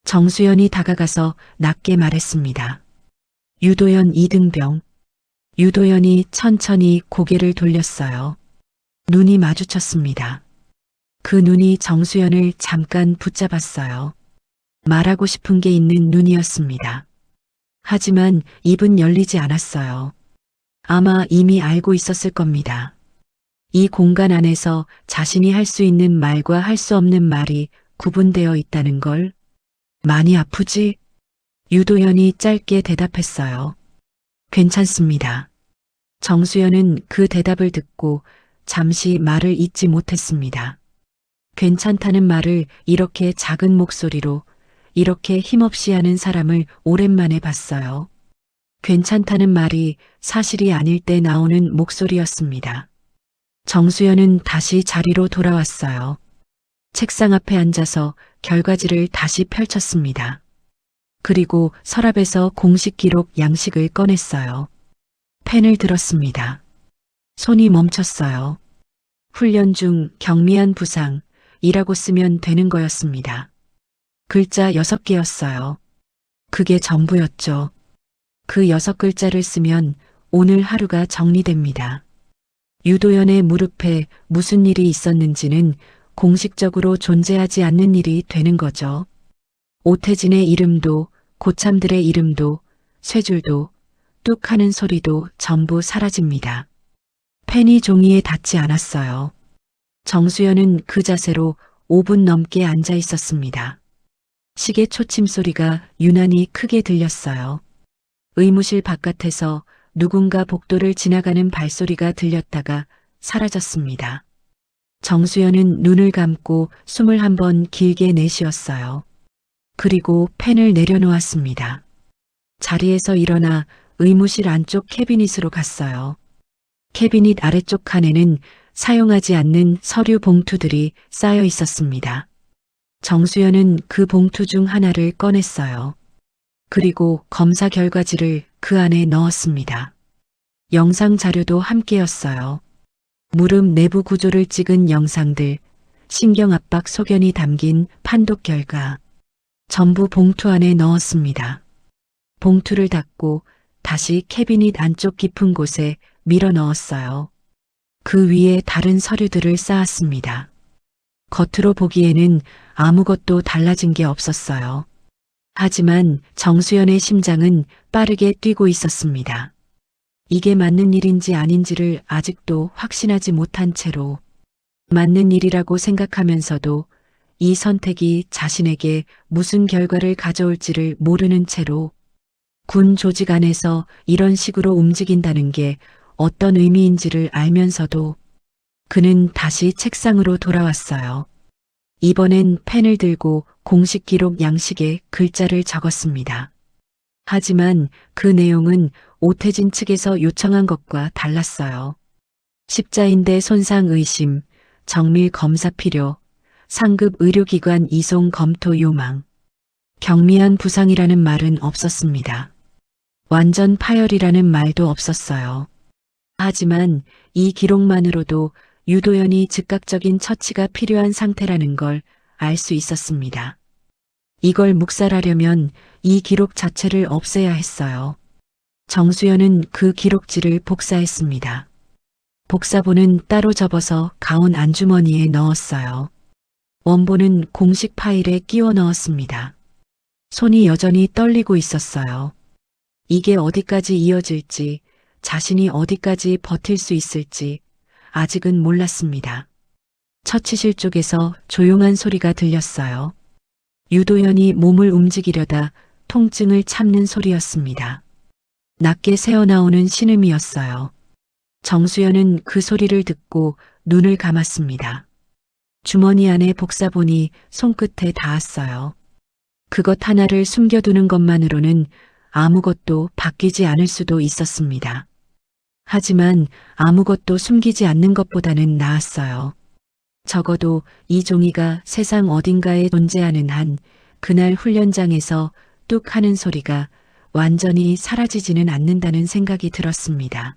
Speaker 1: 정수연이 다가가서 낮게 말했습니다. 유도연 이등병. 유도연이 천천히 고개를 돌렸어요. 눈이 마주쳤습니다. 그 눈이 정수연을 잠깐 붙잡았어요. 말하고 싶은 게 있는 눈이었습니다. 하지만 입은 열리지 않았어요. 아마 이미 알고 있었을 겁니다. 이 공간 안에서 자신이 할 수 있는 말과 할 수 없는 말이 구분되어 있다는 걸. 많이 아프지? 유도연이 짧게 대답했어요. 괜찮습니다. 정수연은 그 대답을 듣고 잠시 말을 잇지 못했습니다. 괜찮다는 말을 이렇게 작은 목소리로, 이렇게 힘없이 하는 사람을 오랜만에 봤어요. 괜찮다는 말이 사실이 아닐 때 나오는 목소리였습니다. 정수연은 다시 자리로 돌아왔어요. 책상 앞에 앉아서 결과지를 다시 펼쳤습니다. 그리고 서랍에서 공식 기록 양식을 꺼냈어요. 펜을 들었습니다. 손이 멈췄어요. 훈련 중 경미한 부상이라고 쓰면 되는 거였습니다. 글자 6개였어요. 그게 전부였죠. 그 6글자를 쓰면 오늘 하루가 정리됩니다. 유도연의 무릎에 무슨 일이 있었는지는 공식적으로 존재하지 않는 일이 되는 거죠. 오태진의 이름도, 고참들의 이름도, 쇠줄도, 뚝 하는 소리도 전부 사라집니다. 펜이 종이에 닿지 않았어요. 정수연은 그 자세로 5분 넘게 앉아 있었습니다. 시계 초침 소리가 유난히 크게 들렸어요. 의무실 바깥에서 누군가 복도를 지나가는 발소리가 들렸다가 사라졌습니다. 정수연은 눈을 감고 숨을 한번 길게 내쉬었어요. 그리고 펜을 내려놓았습니다. 자리에서 일어나 의무실 안쪽 캐비닛으로 갔어요. 캐비닛 아래쪽 칸에는 사용하지 않는 서류 봉투들이 쌓여 있었습니다. 정수연은 그 봉투 중 하나를 꺼냈어요. 그리고 검사 결과지를 그 안에 넣었습니다. 영상 자료도 함께였어요. 무릎 내부 구조를 찍은 영상들, 신경압박 소견이 담긴 판독 결과, 전부 봉투 안에 넣었습니다. 봉투를 닫고 다시 캐비닛 안쪽 깊은 곳에 밀어 넣었어요. 그 위에 다른 서류들을 쌓았습니다. 겉으로 보기에는 아무것도 달라진 게 없었어요. 하지만 정수연의 심장은 빠르게 뛰고 있었습니다. 이게 맞는 일인지 아닌지를 아직도 확신하지 못한 채로, 맞는 일이라고 생각하면서도 이 선택이 자신에게 무슨 결과를 가져올지를 모르는 채로, 군 조직 안에서 이런 식으로 움직인다는 게 어떤 의미인지를 알면서도 그는 다시 책상으로 돌아왔어요. 이번엔 펜을 들고 공식 기록 양식에 글자를 적었습니다. 하지만 그 내용은 오태진 측에서 요청한 것과 달랐어요. 십자인대 손상 의심, 정밀 검사 필요, 상급 의료기관 이송 검토 요망, 경미한 부상이라는 말은 없었습니다. 완전 파열이라는 말도 없었어요. 하지만 이 기록만으로도 유도연이 즉각적인 처치가 필요한 상태라는 걸 알 수 있었습니다. 이걸 묵살하려면 이 기록 자체를 없애야 했어요. 정수연은 그 기록지를 복사했습니다. 복사본은 따로 접어서 가운 안주머니에 넣었어요. 원본은 공식 파일에 끼워 넣었습니다. 손이 여전히 떨리고 있었어요. 이게 어디까지 이어질지, 자신이 어디까지 버틸 수 있을지 아직은 몰랐습니다. 처치실 쪽에서 조용한 소리가 들렸어요. 유도연이 몸을 움직이려다 통증을 참는 소리였습니다. 낮게 새어나오는 신음이었어요. 정수연은 그 소리를 듣고 눈을 감았습니다. 주머니 안에 복사본이 손끝에 닿았어요. 그것 하나를 숨겨두는 것만으로는 아무것도 바뀌지 않을 수도 있었습니다. 하지만 아무것도 숨기지 않는 것보다는 나았어요. 적어도 이 종이가 세상 어딘가에 존재하는 한 그날 훈련장에서 뚝 하는 소리가 완전히 사라지지는 않는다는 생각이 들었습니다.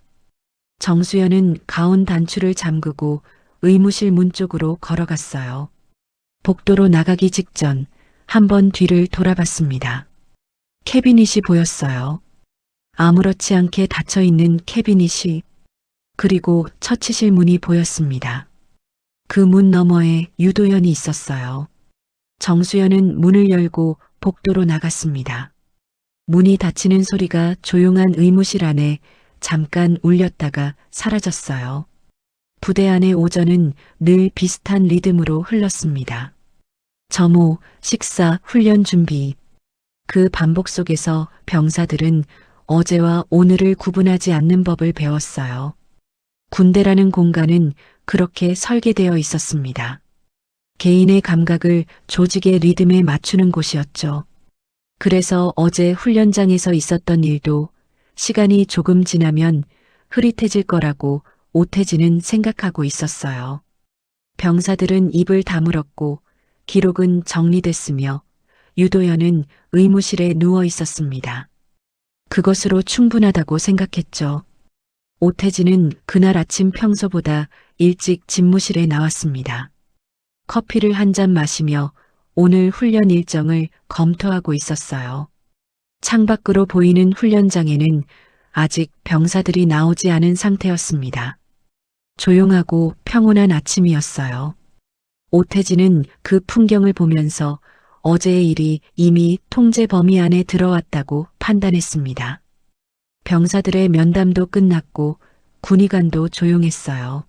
Speaker 1: 정수연은 가운 단추를 잠그고 의무실 문 쪽으로 걸어갔어요. 복도로 나가기 직전 한번 뒤를 돌아봤습니다. 캐비닛이 보였어요. 아무렇지 않게 닫혀있는 캐비닛이, 그리고 처치실 문이 보였습니다. 그 문 너머에 유도현이 있었어요. 정수연은 문을 열고 복도로 나갔습니다. 문이 닫히는 소리가 조용한 의무실 안에 잠깐 울렸다가 사라졌어요. 부대 안의 오전은 늘 비슷한 리듬으로 흘렀습니다. 점호, 식사, 훈련 준비. 그 반복 속에서 병사들은 어제와 오늘을 구분하지 않는 법을 배웠어요. 군대라는 공간은 그렇게 설계되어 있었습니다. 개인의 감각을 조직의 리듬에 맞추는 곳이었죠. 그래서 어제 훈련장에서 있었던 일도 시간이 조금 지나면 흐릿해질 거라고 오태진은 생각하고 있었어요. 병사들은 입을 다물었고 기록은 정리됐으며 유도현은 의무실에 누워 있었습니다. 그것으로 충분하다고 생각했죠. 오태진은 그날 아침 평소보다 일찍 집무실에 나왔습니다. 커피를 한 잔 마시며 오늘 훈련 일정을 검토하고 있었어요. 창밖으로 보이는 훈련장에는 아직 병사들이 나오지 않은 상태였습니다. 조용하고 평온한 아침이었어요. 오태진은 그 풍경을 보면서 어제의 일이 이미 통제 범위 안에 들어왔다고 판단했습니다. 병사들의 면담도 끝났고 군의관도 조용했어요.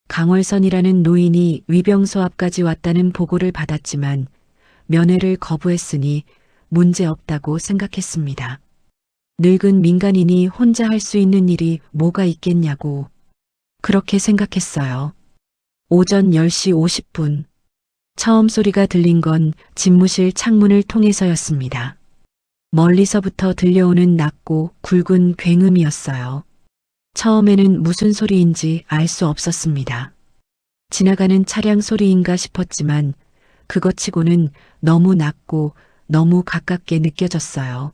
Speaker 1: 강월선이라는 노인이 위병소 앞까지 왔다는 보고를 받았지만 면회를 거부했으니 문제없다고 생각했습니다. 늙은 민간인이 혼자 할 수 있는 일이 뭐가 있겠냐고 그렇게 생각했어요. 오전 10시 50분. 처음 소리가 들린 건 집무실 창문을 통해서였습니다. 멀리서부터 들려오는 낮고 굵은 굉음이었어요. 처음에는 무슨 소리인지 알 수 없었습니다. 지나가는 차량 소리인가 싶었지만 그것치고는 너무 낮고 너무 가깝게 느껴졌어요.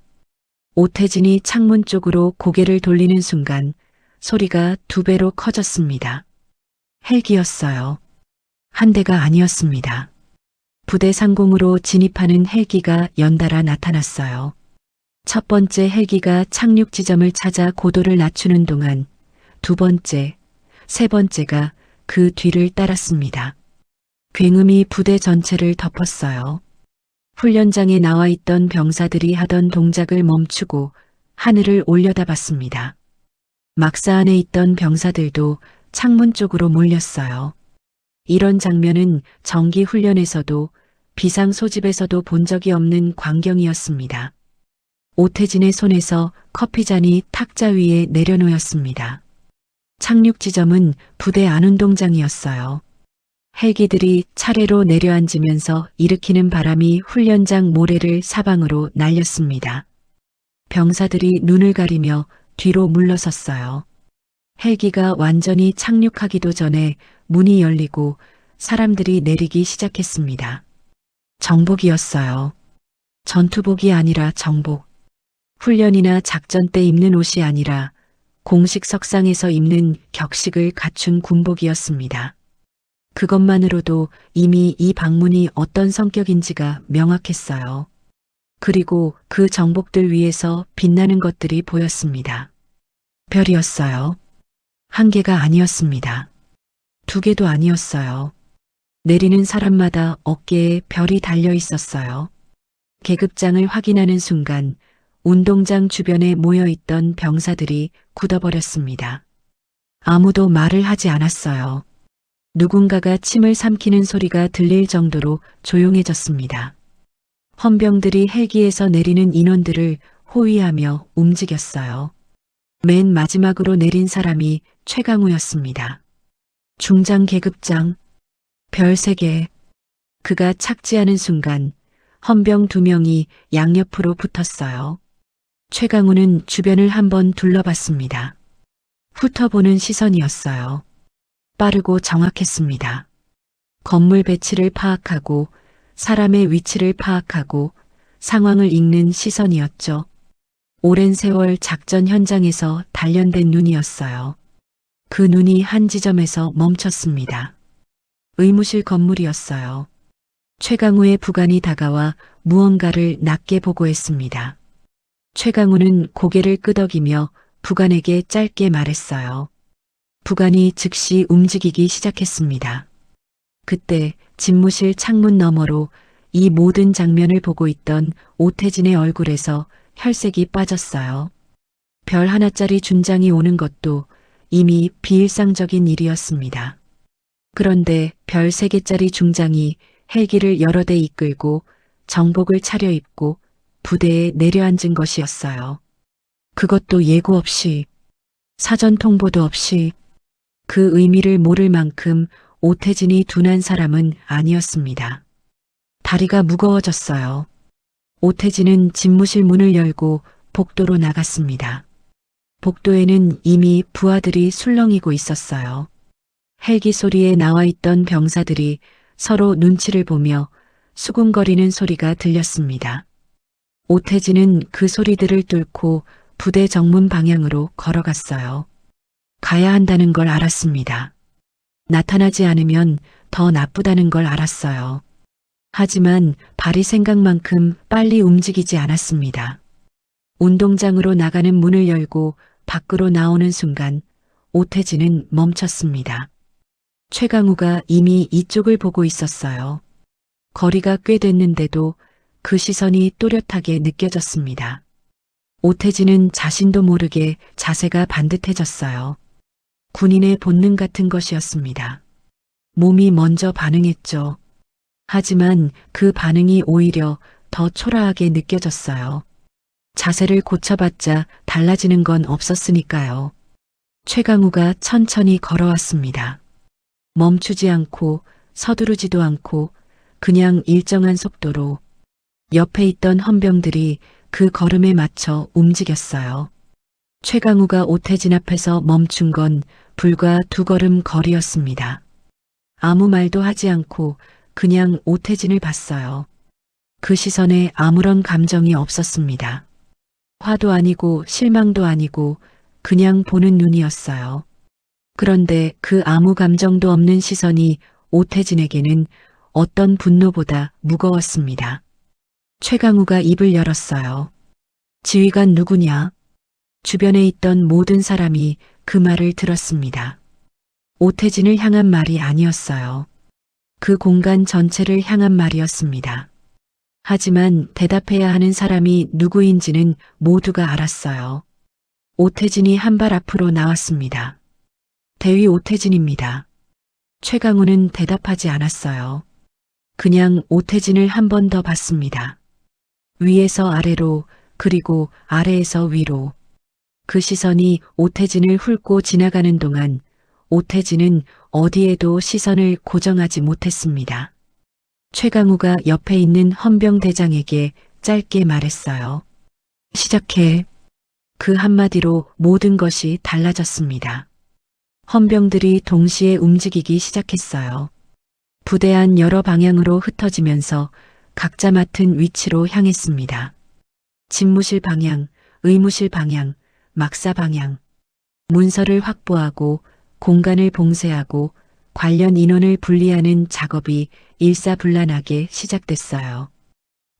Speaker 1: 오태진이 창문 쪽으로 고개를 돌리는 순간 소리가 2배로 커졌습니다. 헬기였어요. 한 대가 아니었습니다. 부대 상공으로 진입하는 헬기가 연달아 나타났어요. 첫 번째 헬기가 착륙 지점을 찾아 고도를 낮추는 동안 두 번째, 세 번째가 그 뒤를 따랐습니다. 굉음이 부대 전체를 덮었어요. 훈련장에 나와 있던 병사들이 하던 동작을 멈추고 하늘을 올려다봤습니다. 막사 안에 있던 병사들도 창문 쪽으로 몰렸어요. 이런 장면은 정기 훈련에서도 비상 소집에서도 본 적이 없는 광경이었습니다. 오태진의 손에서 커피잔이 탁자 위에 내려놓였습니다. 착륙 지점은 부대 안운동장이었어요. 헬기들이 차례로 내려앉으면서 일으키는 바람이 훈련장 모래를 사방으로 날렸습니다. 병사들이 눈을 가리며 뒤로 물러섰어요. 헬기가 완전히 착륙하기도 전에 문이 열리고 사람들이 내리기 시작했습니다. 정복이었어요. 전투복이 아니라 정복. 훈련이나 작전 때 입는 옷이 아니라 공식 석상에서 입는 격식을 갖춘 군복이었습니다. 그것만으로도 이미 이 방문이 어떤 성격인지가 명확했어요. 그리고 그 정복들 위에서 빛나는 것들이 보였습니다. 별이었어요. 한 개가 아니었습니다. 2개도 아니었어요. 내리는 사람마다 어깨에 별이 달려 있었어요. 계급장을 확인하는 순간 운동장 주변에 모여있던 병사들이 굳어버렸습니다. 아무도 말을 하지 않았어요. 누군가가 침을 삼키는 소리가 들릴 정도로 조용해졌습니다. 헌병들이 헬기에서 내리는 인원들을 호위하며 움직였어요. 맨 마지막으로 내린 사람이 최강우였습니다. 중장 계급장, 별 3개. 그가 착지하는 순간 헌병 2명이 양옆으로 붙었어요. 최강우는 주변을 한번 둘러봤습니다. 훑어보는 시선이었어요. 빠르고 정확했습니다. 건물 배치를 파악하고 사람의 위치를 파악하고 상황을 읽는 시선이었죠. 오랜 세월 작전 현장에서 단련된 눈이었어요. 그 눈이 한 지점에서 멈췄습니다. 의무실 건물이었어요. 최강우의 부관이 다가와 무언가를 낮게 보고했습니다. 최강우는 고개를 끄덕이며 부관에게 짧게 말했어요. 부관이 즉시 움직이기 시작했습니다. 그때 집무실 창문 너머로 이 모든 장면을 보고 있던 오태진의 얼굴에서 혈색이 빠졌어요. 별 하나짜리 준장이 오는 것도 이미 비일상적인 일이었습니다. 그런데 별 3개짜리 중장이 헬기를 여러 대 이끌고 정복을 차려입고 부대에 내려앉은 것이었어요. 그것도 예고 없이, 사전 통보도 없이. 그 의미를 모를 만큼 오태진이 둔한 사람은 아니었습니다. 다리가 무거워졌어요. 오태진은 집무실 문을 열고 복도로 나갔습니다. 복도에는 이미 부하들이 술렁이고 있었어요. 헬기 소리에 나와 있던 병사들이 서로 눈치를 보며 수군거리는 소리가 들렸습니다. 오태진은 그 소리들을 뚫고 부대 정문 방향으로 걸어갔어요. 가야 한다는 걸 알았습니다. 나타나지 않으면 더 나쁘다는 걸 알았어요. 하지만 발이 생각만큼 빨리 움직이지 않았습니다. 운동장으로 나가는 문을 열고 밖으로 나오는 순간 오태진은 멈췄습니다. 최강우가 이미 이쪽을 보고 있었어요. 거리가 꽤 됐는데도 그 시선이 또렷하게 느껴졌습니다. 오태진은 자신도 모르게 자세가 반듯해졌어요. 군인의 본능 같은 것이었습니다. 몸이 먼저 반응했죠. 하지만 그 반응이 오히려 더 초라하게 느껴졌어요. 자세를 고쳐봤자 달라지는 건 없었으니까요. 최강우가 천천히 걸어왔습니다. 멈추지 않고 서두르지도 않고 그냥 일정한 속도로. 옆에 있던 헌병들이 그 걸음에 맞춰 움직였어요. 최강우가 오태진 앞에서 멈춘 건 불과 2걸음 거리였습니다. 아무 말도 하지 않고 그냥 오태진을 봤어요. 그 시선에 아무런 감정이 없었습니다. 화도 아니고 실망도 아니고 그냥 보는 눈이었어요. 그런데 그 아무 감정도 없는 시선이 오태진에게는 어떤 분노보다 무거웠습니다. 최강우가 입을 열었어요. 지휘관 누구냐? 주변에 있던 모든 사람이 그 말을 들었습니다. 오태진을 향한 말이 아니었어요. 그 공간 전체를 향한 말이었습니다. 하지만 대답해야 하는 사람이 누구인지는 모두가 알았어요. 오태진이 한 발 앞으로 나왔습니다. 대위 오태진입니다. 최강우는 대답하지 않았어요. 그냥 오태진을 한 번 더 봤습니다. 위에서 아래로 그리고 아래에서 위로. 그 시선이 오태진을 훑고 지나가는 동안 오태진은 어디에도 시선을 고정하지 못했습니다. 최강우가 옆에 있는 헌병대장에게 짧게 말했어요. 시작해. 그 한마디로 모든 것이 달라졌습니다. 헌병들이 동시에 움직이기 시작했어요. 부대 안 여러 방향으로 흩어지면서 각자 맡은 위치로 향했습니다. 집무실 방향, 의무실 방향, 막사 방향. 문서를 확보하고 공간을 봉쇄하고 관련 인원을 분리하는 작업이 일사불란하게 시작됐어요.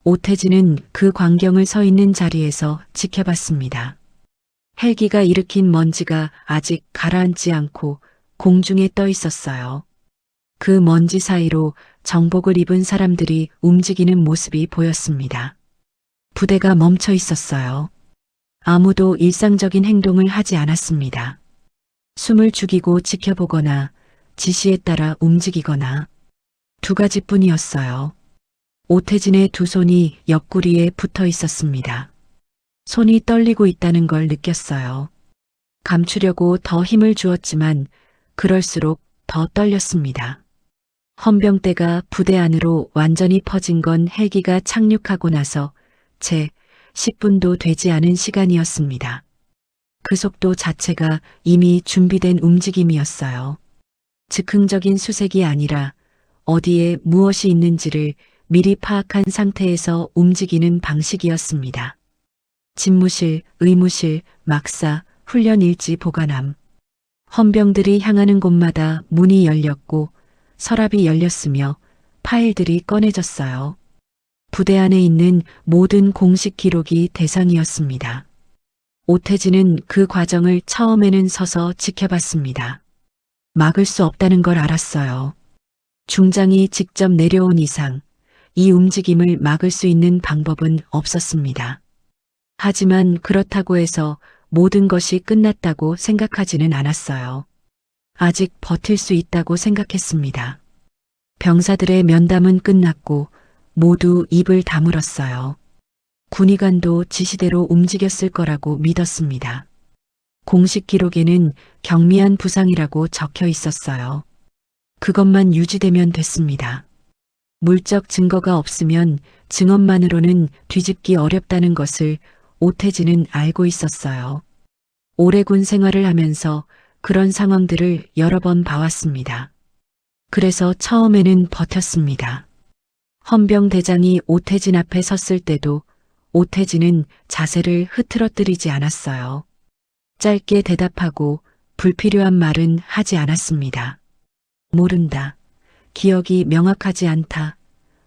Speaker 1: 오태진은 그 광경을 서 있는 자리에서 지켜봤습니다. 헬기가 일으킨 먼지가 아직 가라앉지 않고 공중에 떠 있었어요. 그 먼지 사이로 정복을 입은 사람들이 움직이는 모습이 보였습니다. 부대가 멈춰 있었어요. 아무도 일상적인 행동을 하지 않았습니다. 숨을 죽이고 지켜보거나 지시에 따라 움직이거나 2가지뿐이었어요. 오태진의 2손이 옆구리에 붙어 있었습니다. 손이 떨리고 있다는 걸 느꼈어요. 감추려고 더 힘을 주었지만 그럴수록 더 떨렸습니다. 헌병대가 부대 안으로 완전히 퍼진 건 헬기가 착륙하고 나서 채 10분도 되지 않은 시간이었습니다. 그 속도 자체가 이미 준비된 움직임이었어요. 즉흥적인 수색이 아니라 어디에 무엇이 있는지를 미리 파악한 상태에서 움직이는 방식이었습니다. 집무실, 의무실, 막사, 훈련일지 보관함. 헌병들이 향하는 곳마다 문이 열렸고 서랍이 열렸으며 파일들이 꺼내졌어요. 부대 안에 있는 모든 공식 기록이 대상이었습니다. 오태진은 그 과정을 처음에는 서서 지켜봤습니다. 막을 수 없다는 걸 알았어요. 중장이 직접 내려온 이상 이 움직임을 막을 수 있는 방법은 없었습니다. 하지만 그렇다고 해서 모든 것이 끝났다고 생각하지는 않았어요. 아직 버틸 수 있다고 생각했습니다. 병사들의 면담은 끝났고 모두 입을 다물었어요. 군의관도 지시대로 움직였을 거라고 믿었습니다. 공식 기록에는 경미한 부상이라고 적혀 있었어요. 그것만 유지되면 됐습니다. 물적 증거가 없으면 증언만으로는 뒤집기 어렵다는 것을 오태진은 알고 있었어요. 오래 군 생활을 하면서 그런 상황들을 여러 번 봐왔습니다. 그래서 처음에는 버텼습니다. 헌병대장이 오태진 앞에 섰을 때도 오태진은 자세를 흐트러뜨리지 않았어요. 짧게 대답하고 불필요한 말은 하지 않았습니다. 모른다. 기억이 명확하지 않다.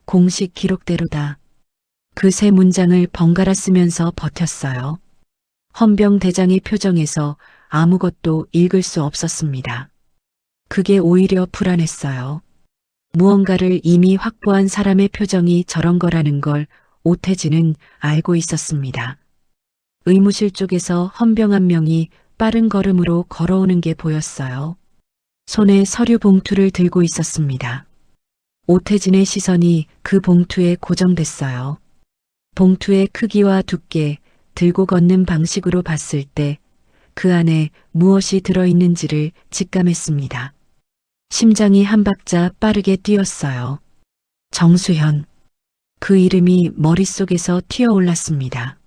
Speaker 1: 공식 기록대로다. 그 세 문장을 번갈아 쓰면서 버텼어요. 헌병대장의 표정에서 아무것도 읽을 수 없었습니다. 그게 오히려 불안했어요. 무언가를 이미 확보한 사람의 표정이 저런 거라는 걸 오태진은 알고 있었습니다. 의무실 쪽에서 헌병 한 명이 빠른 걸음으로 걸어오는 게 보였어요. 손에 서류 봉투를 들고 있었습니다. 오태진의 시선이 그 봉투에 고정됐어요. 봉투의 크기와 두께, 들고 걷는 방식으로 봤을 때 그 안에 무엇이 들어있는지를 직감했습니다. 심장이 한 박자 빠르게 뛰었어요. 정수현. 그 이름이 머릿속에서 튀어올랐습니다.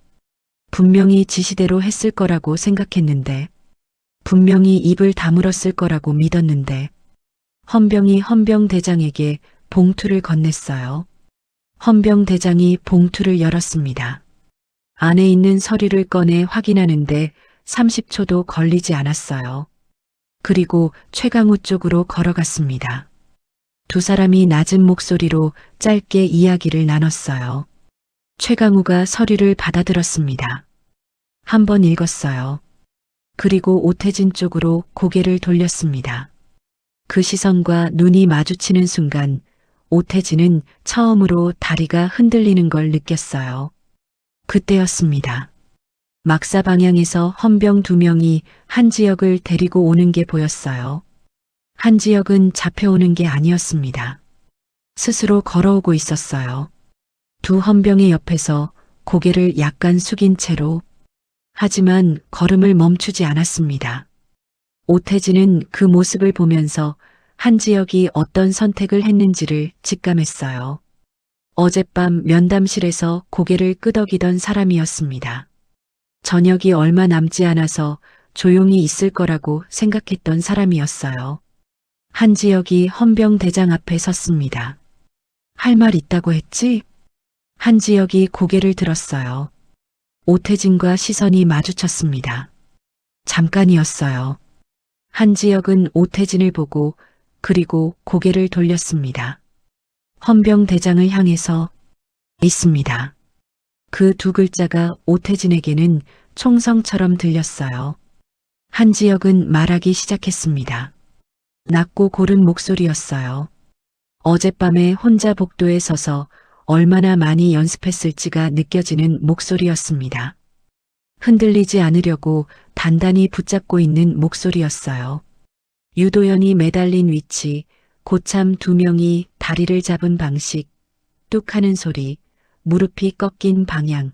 Speaker 1: 분명히 지시대로 했을 거라고 생각했는데, 분명히 입을 다물었을 거라고 믿었는데, 헌병이 헌병대장에게 봉투를 건넸어요. 헌병대장이 봉투를 열었습니다. 안에 있는 서류를 꺼내 확인하는데 30초도 걸리지 않았어요. 그리고 최강우 쪽으로 걸어갔습니다. 두 사람이 낮은 목소리로 짧게 이야기를 나눴어요. 최강우가 서류를 받아들었습니다. 한 번 읽었어요. 그리고 오태진 쪽으로 고개를 돌렸습니다. 그 시선과 눈이 마주치는 순간 오태진은 처음으로 다리가 흔들리는 걸 느꼈어요. 그때였습니다. 막사 방향에서 헌병 두 명이 한지혁을 데리고 오는 게 보였어요. 한지혁은 잡혀오는 게 아니었습니다. 스스로 걸어오고 있었어요. 두 헌병의 옆에서 고개를 약간 숙인 채로. 하지만 걸음을 멈추지 않았습니다. 오태진은 그 모습을 보면서 한지혁이 어떤 선택을 했는지를 직감했어요. 어젯밤 면담실에서 고개를 끄덕이던 사람이었습니다. 저녁이 얼마 남지 않아서 조용히 있을 거라고 생각했던 사람이었어요. 한지혁이 헌병대장 앞에 섰습니다. 할 말 있다고 했지? 한지혁이 고개를 들었어요. 오태진과 시선이 마주쳤습니다. 잠깐이었어요. 한지혁은 오태진을 보고 그리고 고개를 돌렸습니다. 헌병대장을 향해서 있습니다. 그 두 글자가 오태진에게는 총성처럼 들렸어요. 한지혁은 말하기 시작했습니다. 낮고 고른 목소리였어요. 어젯밤에 혼자 복도에 서서 얼마나 많이 연습했을지가 느껴지는 목소리였습니다. 흔들리지 않으려고 단단히 붙잡고 있는 목소리였어요. 유도현이 매달린 위치, 고참 두 명이 다리를 잡은 방식, 뚝 하는 소리, 무릎이 꺾인 방향,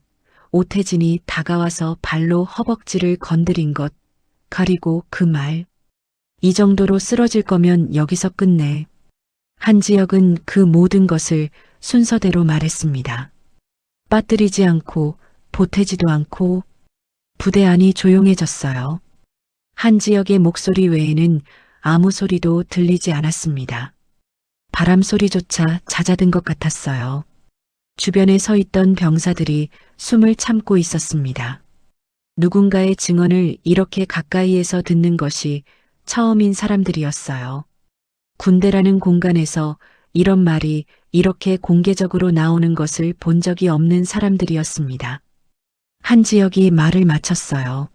Speaker 1: 오태진이 다가와서 발로 허벅지를 건드린 것, 그리고 그 말. 이 정도로 쓰러질 거면 여기서 끝내. 한지혁은 그 모든 것을 순서대로 말했습니다. 빠뜨리지 않고 보태지도 않고 부대 안이 조용해졌어요. 한지혁의 목소리 외에는 아무 소리도 들리지 않았습니다. 바람 소리조차 잦아든 것 같았어요. 주변에 서 있던 병사들이 숨을 참고 있었습니다. 누군가의 증언을 이렇게 가까이에서 듣는 것이 처음인 사람들이었어요. 군대라는 공간에서 이런 말이 이렇게 공개적으로 나오는 것을 본 적이 없는 사람들이었습니다. 한지혁이 말을 마쳤어요.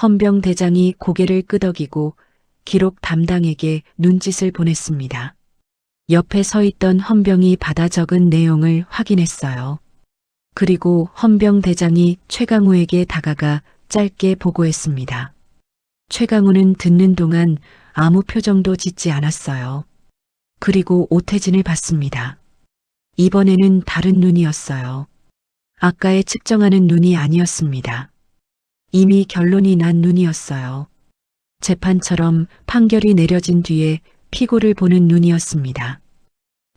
Speaker 1: 헌병 대장이 고개를 끄덕이고 기록 담당에게 눈짓을 보냈습니다. 옆에 서 있던 헌병이 받아 적은 내용을 확인했어요. 그리고 헌병 대장이 최강우에게 다가가 짧게 보고했습니다. 최강우는 듣는 동안 아무 표정도 짓지 않았어요. 그리고 오태진을 봤습니다. 이번에는 다른 눈이었어요. 아까의 측정하는 눈이 아니었습니다. 이미 결론이 난 눈이었어요. 재판처럼 판결이 내려진 뒤에 피고를 보는 눈이었습니다.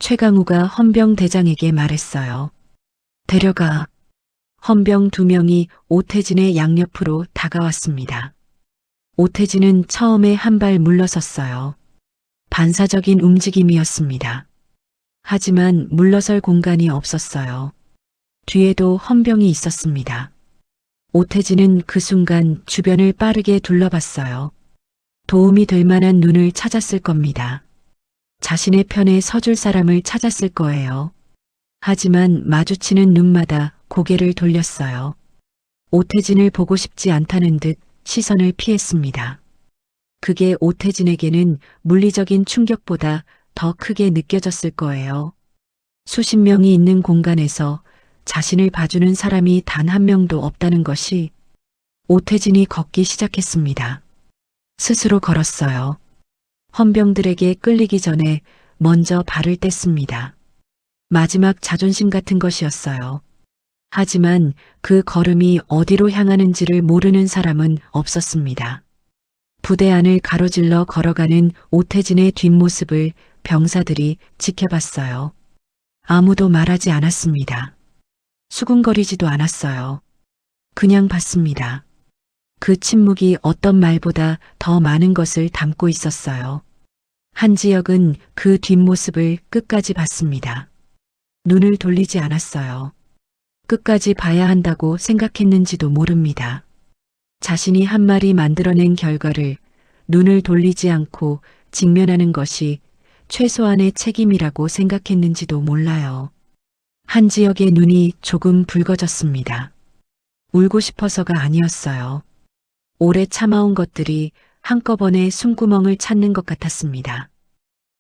Speaker 1: 최강우가 헌병 대장에게 말했어요. 데려가. 헌병 2명이 오태진의 양옆으로 다가왔습니다. 오태진은 처음에 한 발 물러섰어요. 반사적인 움직임이었습니다. 하지만 물러설 공간이 없었어요. 뒤에도 헌병이 있었습니다. 오태진은 그 순간 주변을 빠르게 둘러봤어요. 도움이 될 만한 눈을 찾았을 겁니다. 자신의 편에 서줄 사람을 찾았을 거예요. 하지만 마주치는 눈마다 고개를 돌렸어요. 오태진을 보고 싶지 않다는 듯 시선을 피했습니다. 그게 오태진에게는 물리적인 충격보다 더 크게 느껴졌을 거예요. 수십 명이 있는 공간에서 자신을 봐주는 사람이 단 한 명도 없다는 것이. 오태진이 걷기 시작했습니다. 스스로 걸었어요. 헌병들에게 끌리기 전에 먼저 발을 뗐습니다. 마지막 자존심 같은 것이었어요. 하지만 그 걸음이 어디로 향하는지를 모르는 사람은 없었습니다. 부대 안을 가로질러 걸어가는 오태진의 뒷모습을 병사들이 지켜봤어요. 아무도 말하지 않았습니다. 수군거리지도 않았어요. 그냥 봤습니다. 그 침묵이 어떤 말보다 더 많은 것을 담고 있었어요. 한지혁은 그 뒷모습을 끝까지 봤습니다. 눈을 돌리지 않았어요. 끝까지 봐야 한다고 생각했는지도 모릅니다. 자신이 한 말이 만들어낸 결과를 눈을 돌리지 않고 직면하는 것이 최소한의 책임이라고 생각했는지도 몰라요. 한지혁의 눈이 조금 붉어졌습니다. 울고 싶어서가 아니었어요. 오래 참아온 것들이 한꺼번에 숨구멍을 찾는 것 같았습니다.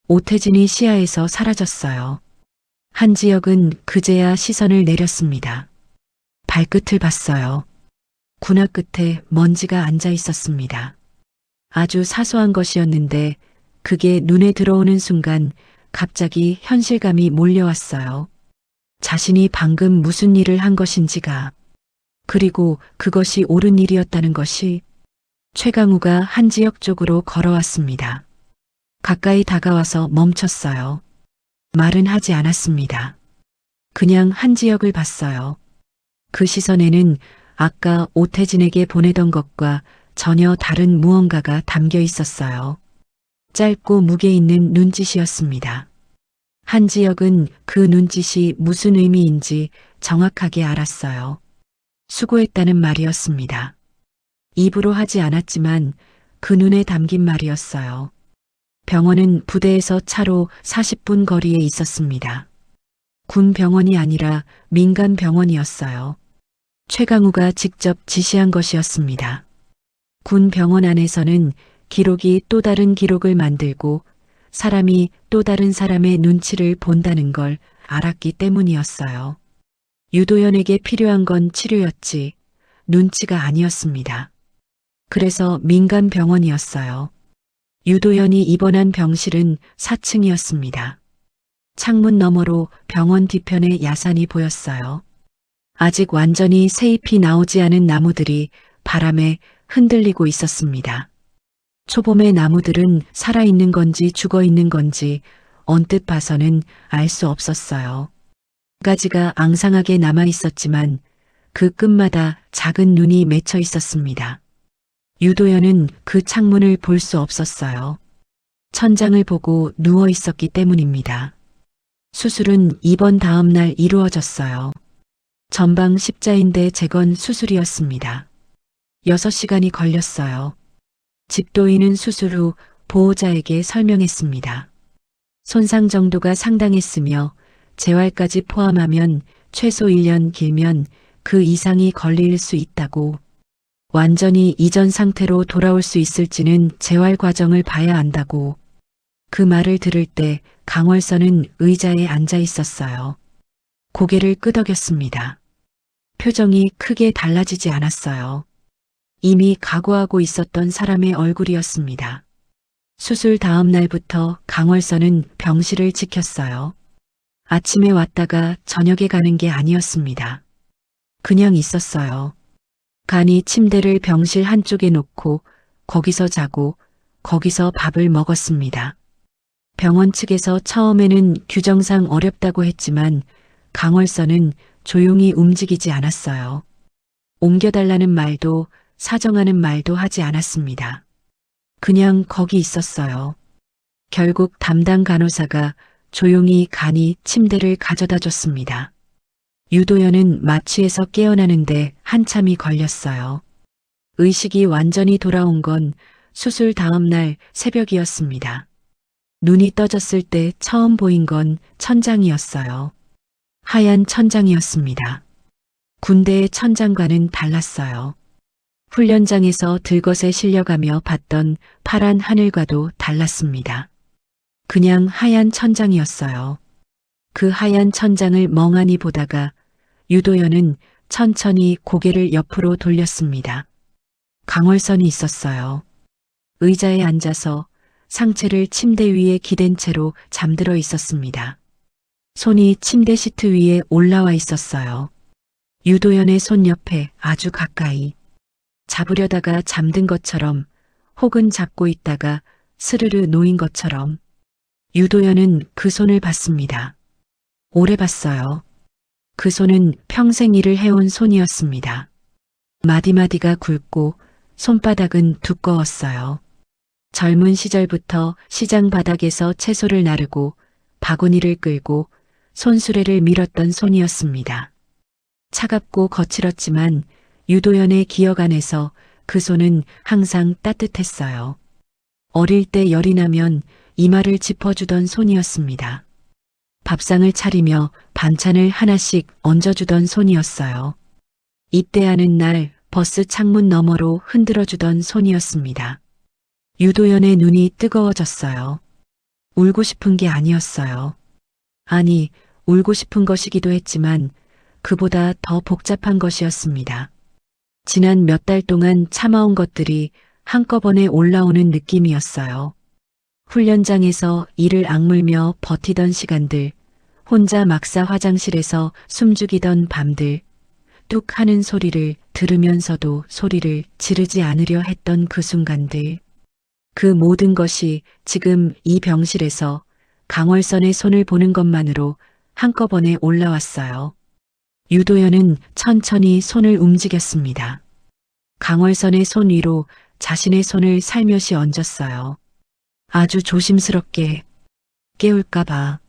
Speaker 1: 오태진이 시야에서 사라졌어요. 한지혁은 그제야 시선을 내렸습니다. 발끝을 봤어요. 군화 끝에 먼지가 앉아 있었습니다. 아주 사소한 것이었는데 그게 눈에 들어오는 순간 갑자기 현실감이 몰려왔어요. 자신이 방금 무슨 일을 한 것인지가, 그리고 그것이 옳은 일이었다는 것이. 최강우가 한지혁 쪽으로 걸어왔습니다. 가까이 다가와서 멈췄어요. 말은 하지 않았습니다. 그냥 한지혁을 봤어요. 그 시선에는 아까 오태진에게 보내던 것과 전혀 다른 무언가가 담겨 있었어요. 짧고 무게 있는 눈짓이었습니다. 한지혁은 그 눈짓이 무슨 의미인지 정확하게 알았어요. 수고했다는 말이었습니다. 입으로 하지 않았지만 그 눈에 담긴 말이었어요. 병원은 부대에서 차로 40분 거리에 있었습니다. 군 병원이 아니라 민간 병원이었어요. 최강우가 직접 지시한 것이었습니다. 군 병원 안에서는 기록이 또 다른 기록을 만들고 사람이 또 다른 사람의 눈치를 본다는 걸 알았기 때문이었어요. 유도현에게 필요한 건 치료였지 눈치가 아니었습니다. 그래서 민간 병원이었어요. 유도현이 입원한 병실은 4층이었습니다. 창문 너머로 병원 뒤편에 야산이 보였어요. 아직 완전히 새잎이 나오지 않은 나무들이 바람에 흔들리고 있었습니다. 초봄의 나무들은 살아있는 건지 죽어있는 건지 언뜻 봐서는 알 수 없었어요. 가지가 앙상하게 남아있었지만 그 끝마다 작은 눈이 맺혀 있었습니다. 유도연은 그 창문을 볼 수 없었어요. 천장을 보고 누워 있었기 때문입니다. 수술은 입원 다음 날 이루어졌어요. 전방 십자인대 재건 수술이었습니다. 6시간이 걸렸어요. 집도인은 수술 후 보호자에게 설명했습니다. 손상 정도가 상당했으며 재활까지 포함하면 최소 1년 길면 그 이상이 걸릴 수 있다고, 완전히 이전 상태로 돌아올 수 있을지는 재활 과정을 봐야 안다고. 그 말을 들을 때 강월선은 의자에 앉아 있었어요. 고개를 끄덕였습니다. 표정이 크게 달라지지 않았어요. 이미 각오하고 있었던 사람의 얼굴이었습니다. 수술 다음 날부터 강월선은 병실을 지켰어요. 아침에 왔다가 저녁에 가는 게 아니었습니다. 그냥 있었어요. 간이 침대를 병실 한쪽에 놓고 거기서 자고 거기서 밥을 먹었습니다. 병원 측에서 처음에는 규정상 어렵다고 했지만 강월선은 조용히 움직이지 않았어요. 옮겨달라는 말도 사정하는 말도 하지 않았습니다. 그냥 거기 있었어요. 결국 담당 간호사가 조용히 간이 침대를 가져다 줬습니다. 유도연은 마취에서 깨어나는데 한참이 걸렸어요. 의식이 완전히 돌아온 건 수술 다음 날 새벽이었습니다. 눈이 떠졌을 때 처음 보인 건 천장이었어요. 하얀 천장이었습니다. 군대의 천장과는 달랐어요. 훈련장에서 들것에 실려가며 봤던 파란 하늘과도 달랐습니다. 그냥 하얀 천장이었어요. 그 하얀 천장을 멍하니 보다가 유도연은 천천히 고개를 옆으로 돌렸습니다. 강월선이 있었어요. 의자에 앉아서 상체를 침대 위에 기댄 채로 잠들어 있었습니다. 손이 침대 시트 위에 올라와 있었어요. 유도연의 손 옆에 아주 가까이. 잡으려다가 잠든 것처럼, 혹은 잡고 있다가 스르르 놓인 것처럼. 유도연은 그 손을 봤습니다. 오래 봤어요. 그 손은 평생 일을 해온 손이었습니다. 마디마디가 굵고 손바닥은 두꺼웠어요. 젊은 시절부터 시장 바닥에서 채소를 나르고 바구니를 끌고 손수레를 밀었던 손이었습니다. 차갑고 거칠었지만 유도연의 기억 안에서 그 손은 항상 따뜻했어요. 어릴 때 열이 나면 이마를 짚어주던 손이었습니다. 밥상을 차리며 반찬을 하나씩 얹어주던 손이었어요. 입대하는 날 버스 창문 너머로 흔들어주던 손이었습니다. 유도연의 눈이 뜨거워졌어요. 울고 싶은 게 아니었어요. 아니, 울고 싶은 것이기도 했지만 그보다 더 복잡한 것이었습니다. 지난 몇 달 동안 참아온 것들이 한꺼번에 올라오는 느낌이었어요. 훈련장에서 이를 악물며 버티던 시간들, 혼자 막사 화장실에서 숨죽이던 밤들, 뚝 하는 소리를 들으면서도 소리를 지르지 않으려 했던 그 순간들, 그 모든 것이 지금 이 병실에서 강월선의 손을 보는 것만으로 한꺼번에 올라왔어요. 유도연은 천천히 손을 움직였습니다. 강월선의 손 위로 자신의 손을 살며시 얹었어요. 아주 조심스럽게, 깨울까봐.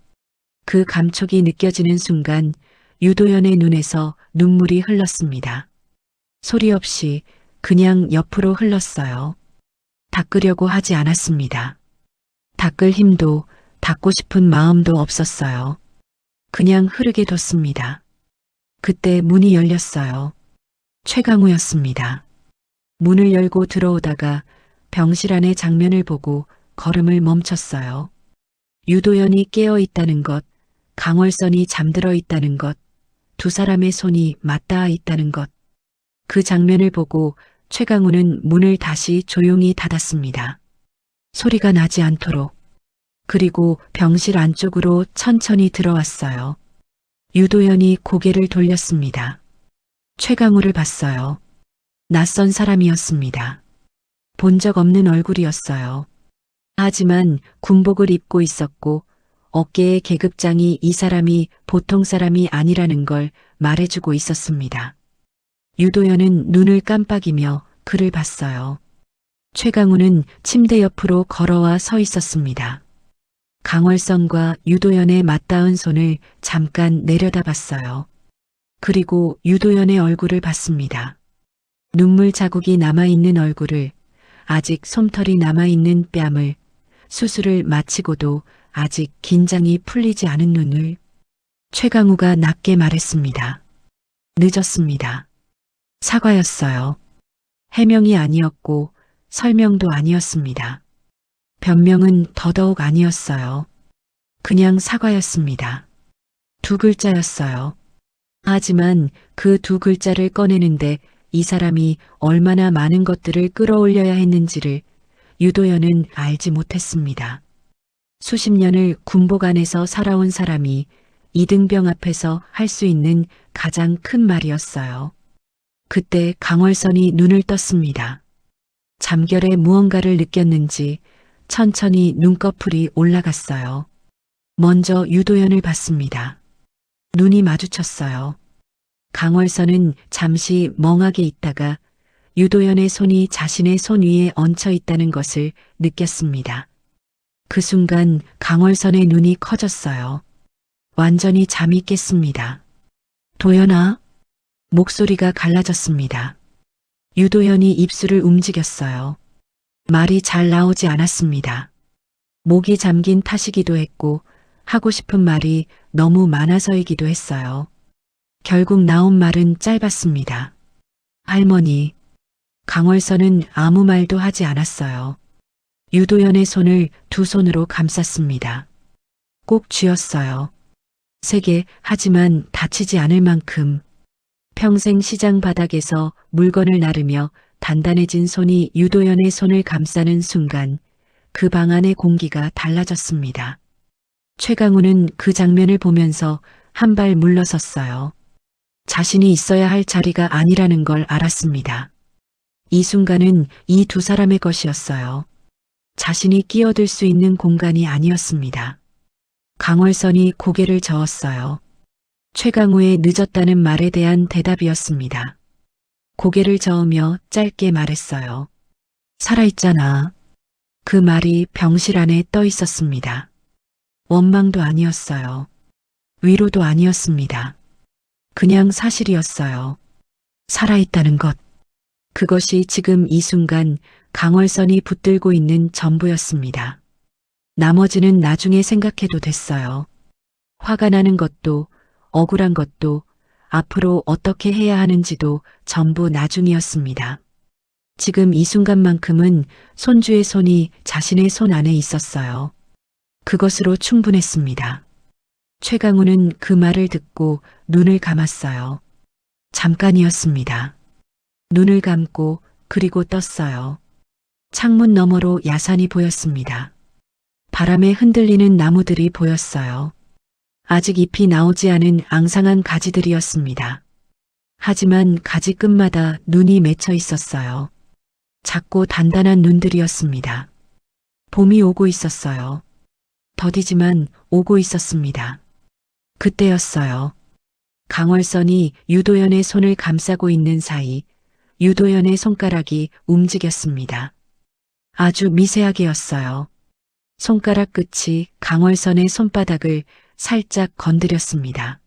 Speaker 1: 그 감촉이 느껴지는 순간 유도연의 눈에서 눈물이 흘렀습니다. 소리 없이 그냥 옆으로 흘렀어요. 닦으려고 하지 않았습니다. 닦을 힘도 닦고 싶은 마음도 없었어요. 그냥 흐르게 뒀습니다. 그때 문이 열렸어요. 최강우였습니다. 문을 열고 들어오다가 병실 안의 장면을 보고 걸음을 멈췄어요. 유도연이 깨어 있다는 것, 강월선이 잠들어 있다는 것, 두 사람의 손이 맞닿아 있다는 것. 그 장면을 보고 최강우는 문을 다시 조용히 닫았습니다. 소리가 나지 않도록. 그리고 병실 안쪽으로 천천히 들어왔어요. 유도연이 고개를 돌렸습니다. 최강우를 봤어요. 낯선 사람이었습니다. 본 적 없는 얼굴이었어요. 하지만 군복을 입고 있었고 어깨의 계급장이 이 사람이 보통 사람이 아니라는 걸 말해주고 있었습니다. 유도연은 눈을 깜빡이며 그를 봤어요. 최강우는 침대 옆으로 걸어와 서 있었습니다. 강월선과 유도연의 맞닿은 손을 잠깐 내려다봤어요. 그리고 유도연의 얼굴을 봤습니다. 눈물 자국이 남아있는 얼굴을, 아직 솜털이 남아있는 뺨을, 수술을 마치고도 아직 긴장이 풀리지 않은 눈을. 최강우가 낮게 말했습니다. 늦었습니다. 사과였어요. 해명이 아니었고 설명도 아니었습니다. 변명은 더더욱 아니었어요. 그냥 사과였습니다. 두 글자였어요. 하지만 그 두 글자를 꺼내는데 이 사람이 얼마나 많은 것들을 끌어올려야 했는지를 유도연은 알지 못했습니다. 수십 년을 군복 안에서 살아온 사람이 이등병 앞에서 할 수 있는 가장 큰 말이었어요. 그때 강월선이 눈을 떴습니다. 잠결에 무언가를 느꼈는지 천천히 눈꺼풀이 올라갔어요. 먼저 유도연을 봤습니다. 눈이 마주쳤어요. 강월선은 잠시 멍하게 있다가 유도연의 손이 자신의 손 위에 얹혀 있다는 것을 느꼈습니다. 그 순간 강월선의 눈이 커졌어요. 완전히 잠이 깼습니다. 도연아? 목소리가 갈라졌습니다. 유도연이 입술을 움직였어요. 말이 잘 나오지 않았습니다. 목이 잠긴 탓이기도 했고 하고 싶은 말이 너무 많아서이기도 했어요. 결국 나온 말은 짧았습니다. 할머니. 강월선은 아무 말도 하지 않았어요. 유도연의 손을 두 손으로 감쌌습니다. 꼭 쥐었어요. 세게, 하지만 다치지 않을 만큼. 평생 시장 바닥에서 물건을 나르며 단단해진 손이 유도연의 손을 감싸는 순간 그 방 안의 공기가 달라졌습니다. 최강우는 그 장면을 보면서 한 발 물러섰어요. 자신이 있어야 할 자리가 아니라는 걸 알았습니다. 이 순간은 이 두 사람의 것이었어요. 자신이 끼어들 수 있는 공간이 아니었습니다. 강월선이 고개를 저었어요. 최강우의 늦었다는 말에 대한 대답이었습니다. 고개를 저으며 짧게 말했어요. 살아있잖아. 그 말이 병실 안에 떠 있었습니다. 원망도 아니었어요. 위로도 아니었습니다. 그냥 사실이었어요. 살아있다는 것. 그것이 지금 이 순간 강월선이 붙들고 있는 전부였습니다. 나머지는 나중에 생각해도 됐어요. 화가 나는 것도, 억울한 것도, 앞으로 어떻게 해야 하는지도 전부 나중이었습니다. 지금 이 순간만큼은 손주의 손이 자신의 손 안에 있었어요. 그것으로 충분했습니다. 최강우는 그 말을 듣고 눈을 감았어요. 잠깐이었습니다. 눈을 감고 그리고 떴어요. 창문 너머로 야산이 보였습니다. 바람에 흔들리는 나무들이 보였어요. 아직 잎이 나오지 않은 앙상한 가지들이었습니다. 하지만 가지 끝마다 눈이 맺혀 있었어요. 작고 단단한 눈들이었습니다. 봄이 오고 있었어요. 더디지만 오고 있었습니다. 그때였어요. 강월선이 유도연의 손을 감싸고 있는 사이 유도연의 손가락이 움직였습니다. 아주 미세하게였어요. 손가락 끝이 강월선의 손바닥을 살짝 건드렸습니다.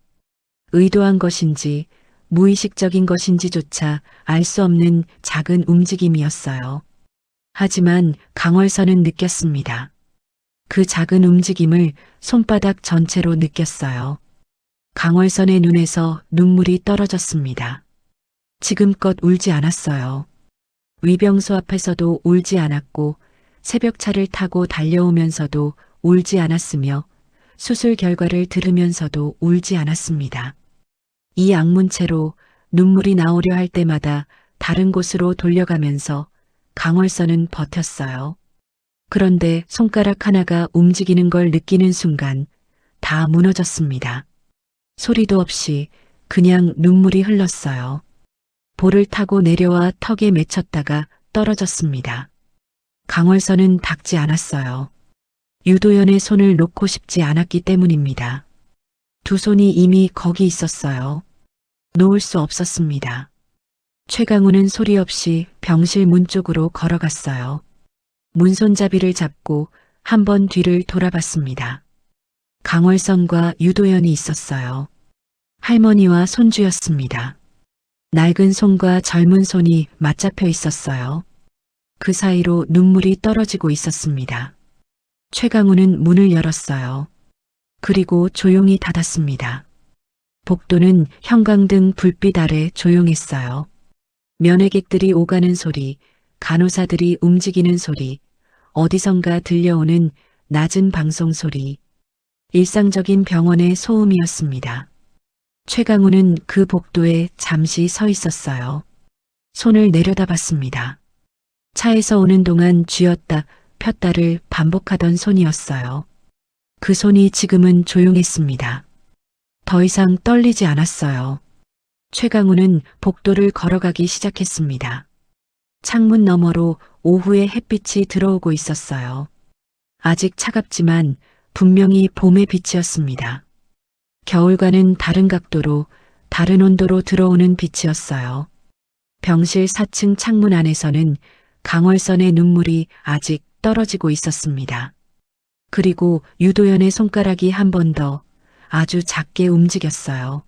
Speaker 1: 의도한 것인지 무의식적인 것인지조차 알 수 없는 작은 움직임이었어요. 하지만 강월선은 느꼈습니다. 그 작은 움직임을 손바닥 전체로 느꼈어요. 강월선의 눈에서 눈물이 떨어졌습니다. 지금껏 울지 않았어요. 위병소 앞에서도 울지 않았고 새벽차를 타고 달려오면서도 울지 않았으며 수술 결과를 들으면서도 울지 않았습니다. 이 악문채로 눈물이 나오려 할 때마다 다른 곳으로 돌려가면서 강월선은 버텼어요. 그런데 손가락 하나가 움직이는 걸 느끼는 순간 다 무너졌습니다. 소리도 없이 그냥 눈물이 흘렀어요. 볼을 타고 내려와 턱에 맺혔다가 떨어졌습니다. 강월선은 닿지 않았어요. 유도연의 손을 놓고 싶지 않았기 때문입니다. 두 손이 이미 거기 있었어요. 놓을 수 없었습니다. 최강우는 소리 없이 병실 문 쪽으로 걸어갔어요. 문손잡이를 잡고 한 번 뒤를 돌아봤습니다. 강월선과 유도연이 있었어요. 할머니와 손주였습니다. 낡은 손과 젊은 손이 맞잡혀 있었어요. 그 사이로 눈물이 떨어지고 있었습니다. 최강우는 문을 열었어요. 그리고 조용히 닫았습니다. 복도는 형광등 불빛 아래 조용했어요. 면회객들이 오가는 소리, 간호사들이 움직이는 소리, 어디선가 들려오는 낮은 방송 소리, 일상적인 병원의 소음이었습니다. 최강우는 그 복도에 잠시 서 있었어요. 손을 내려다봤습니다. 차에서 오는 동안 쥐었다 폈다를 반복하던 손이었어요. 그 손이 지금은 조용했습니다. 더 이상 떨리지 않았어요. 최강우는 복도를 걸어가기 시작했습니다. 창문 너머로 오후의 햇빛이 들어오고 있었어요. 아직 차갑지만 분명히 봄의 빛이었습니다. 겨울과는 다른 각도로, 다른 온도로 들어오는 빛이었어요. 병실 4층 창문 안에서는 강월선의 눈물이 아직 떨어지고 있었습니다. 그리고 유도연의 손가락이 한 번 더 아주 작게 움직였어요.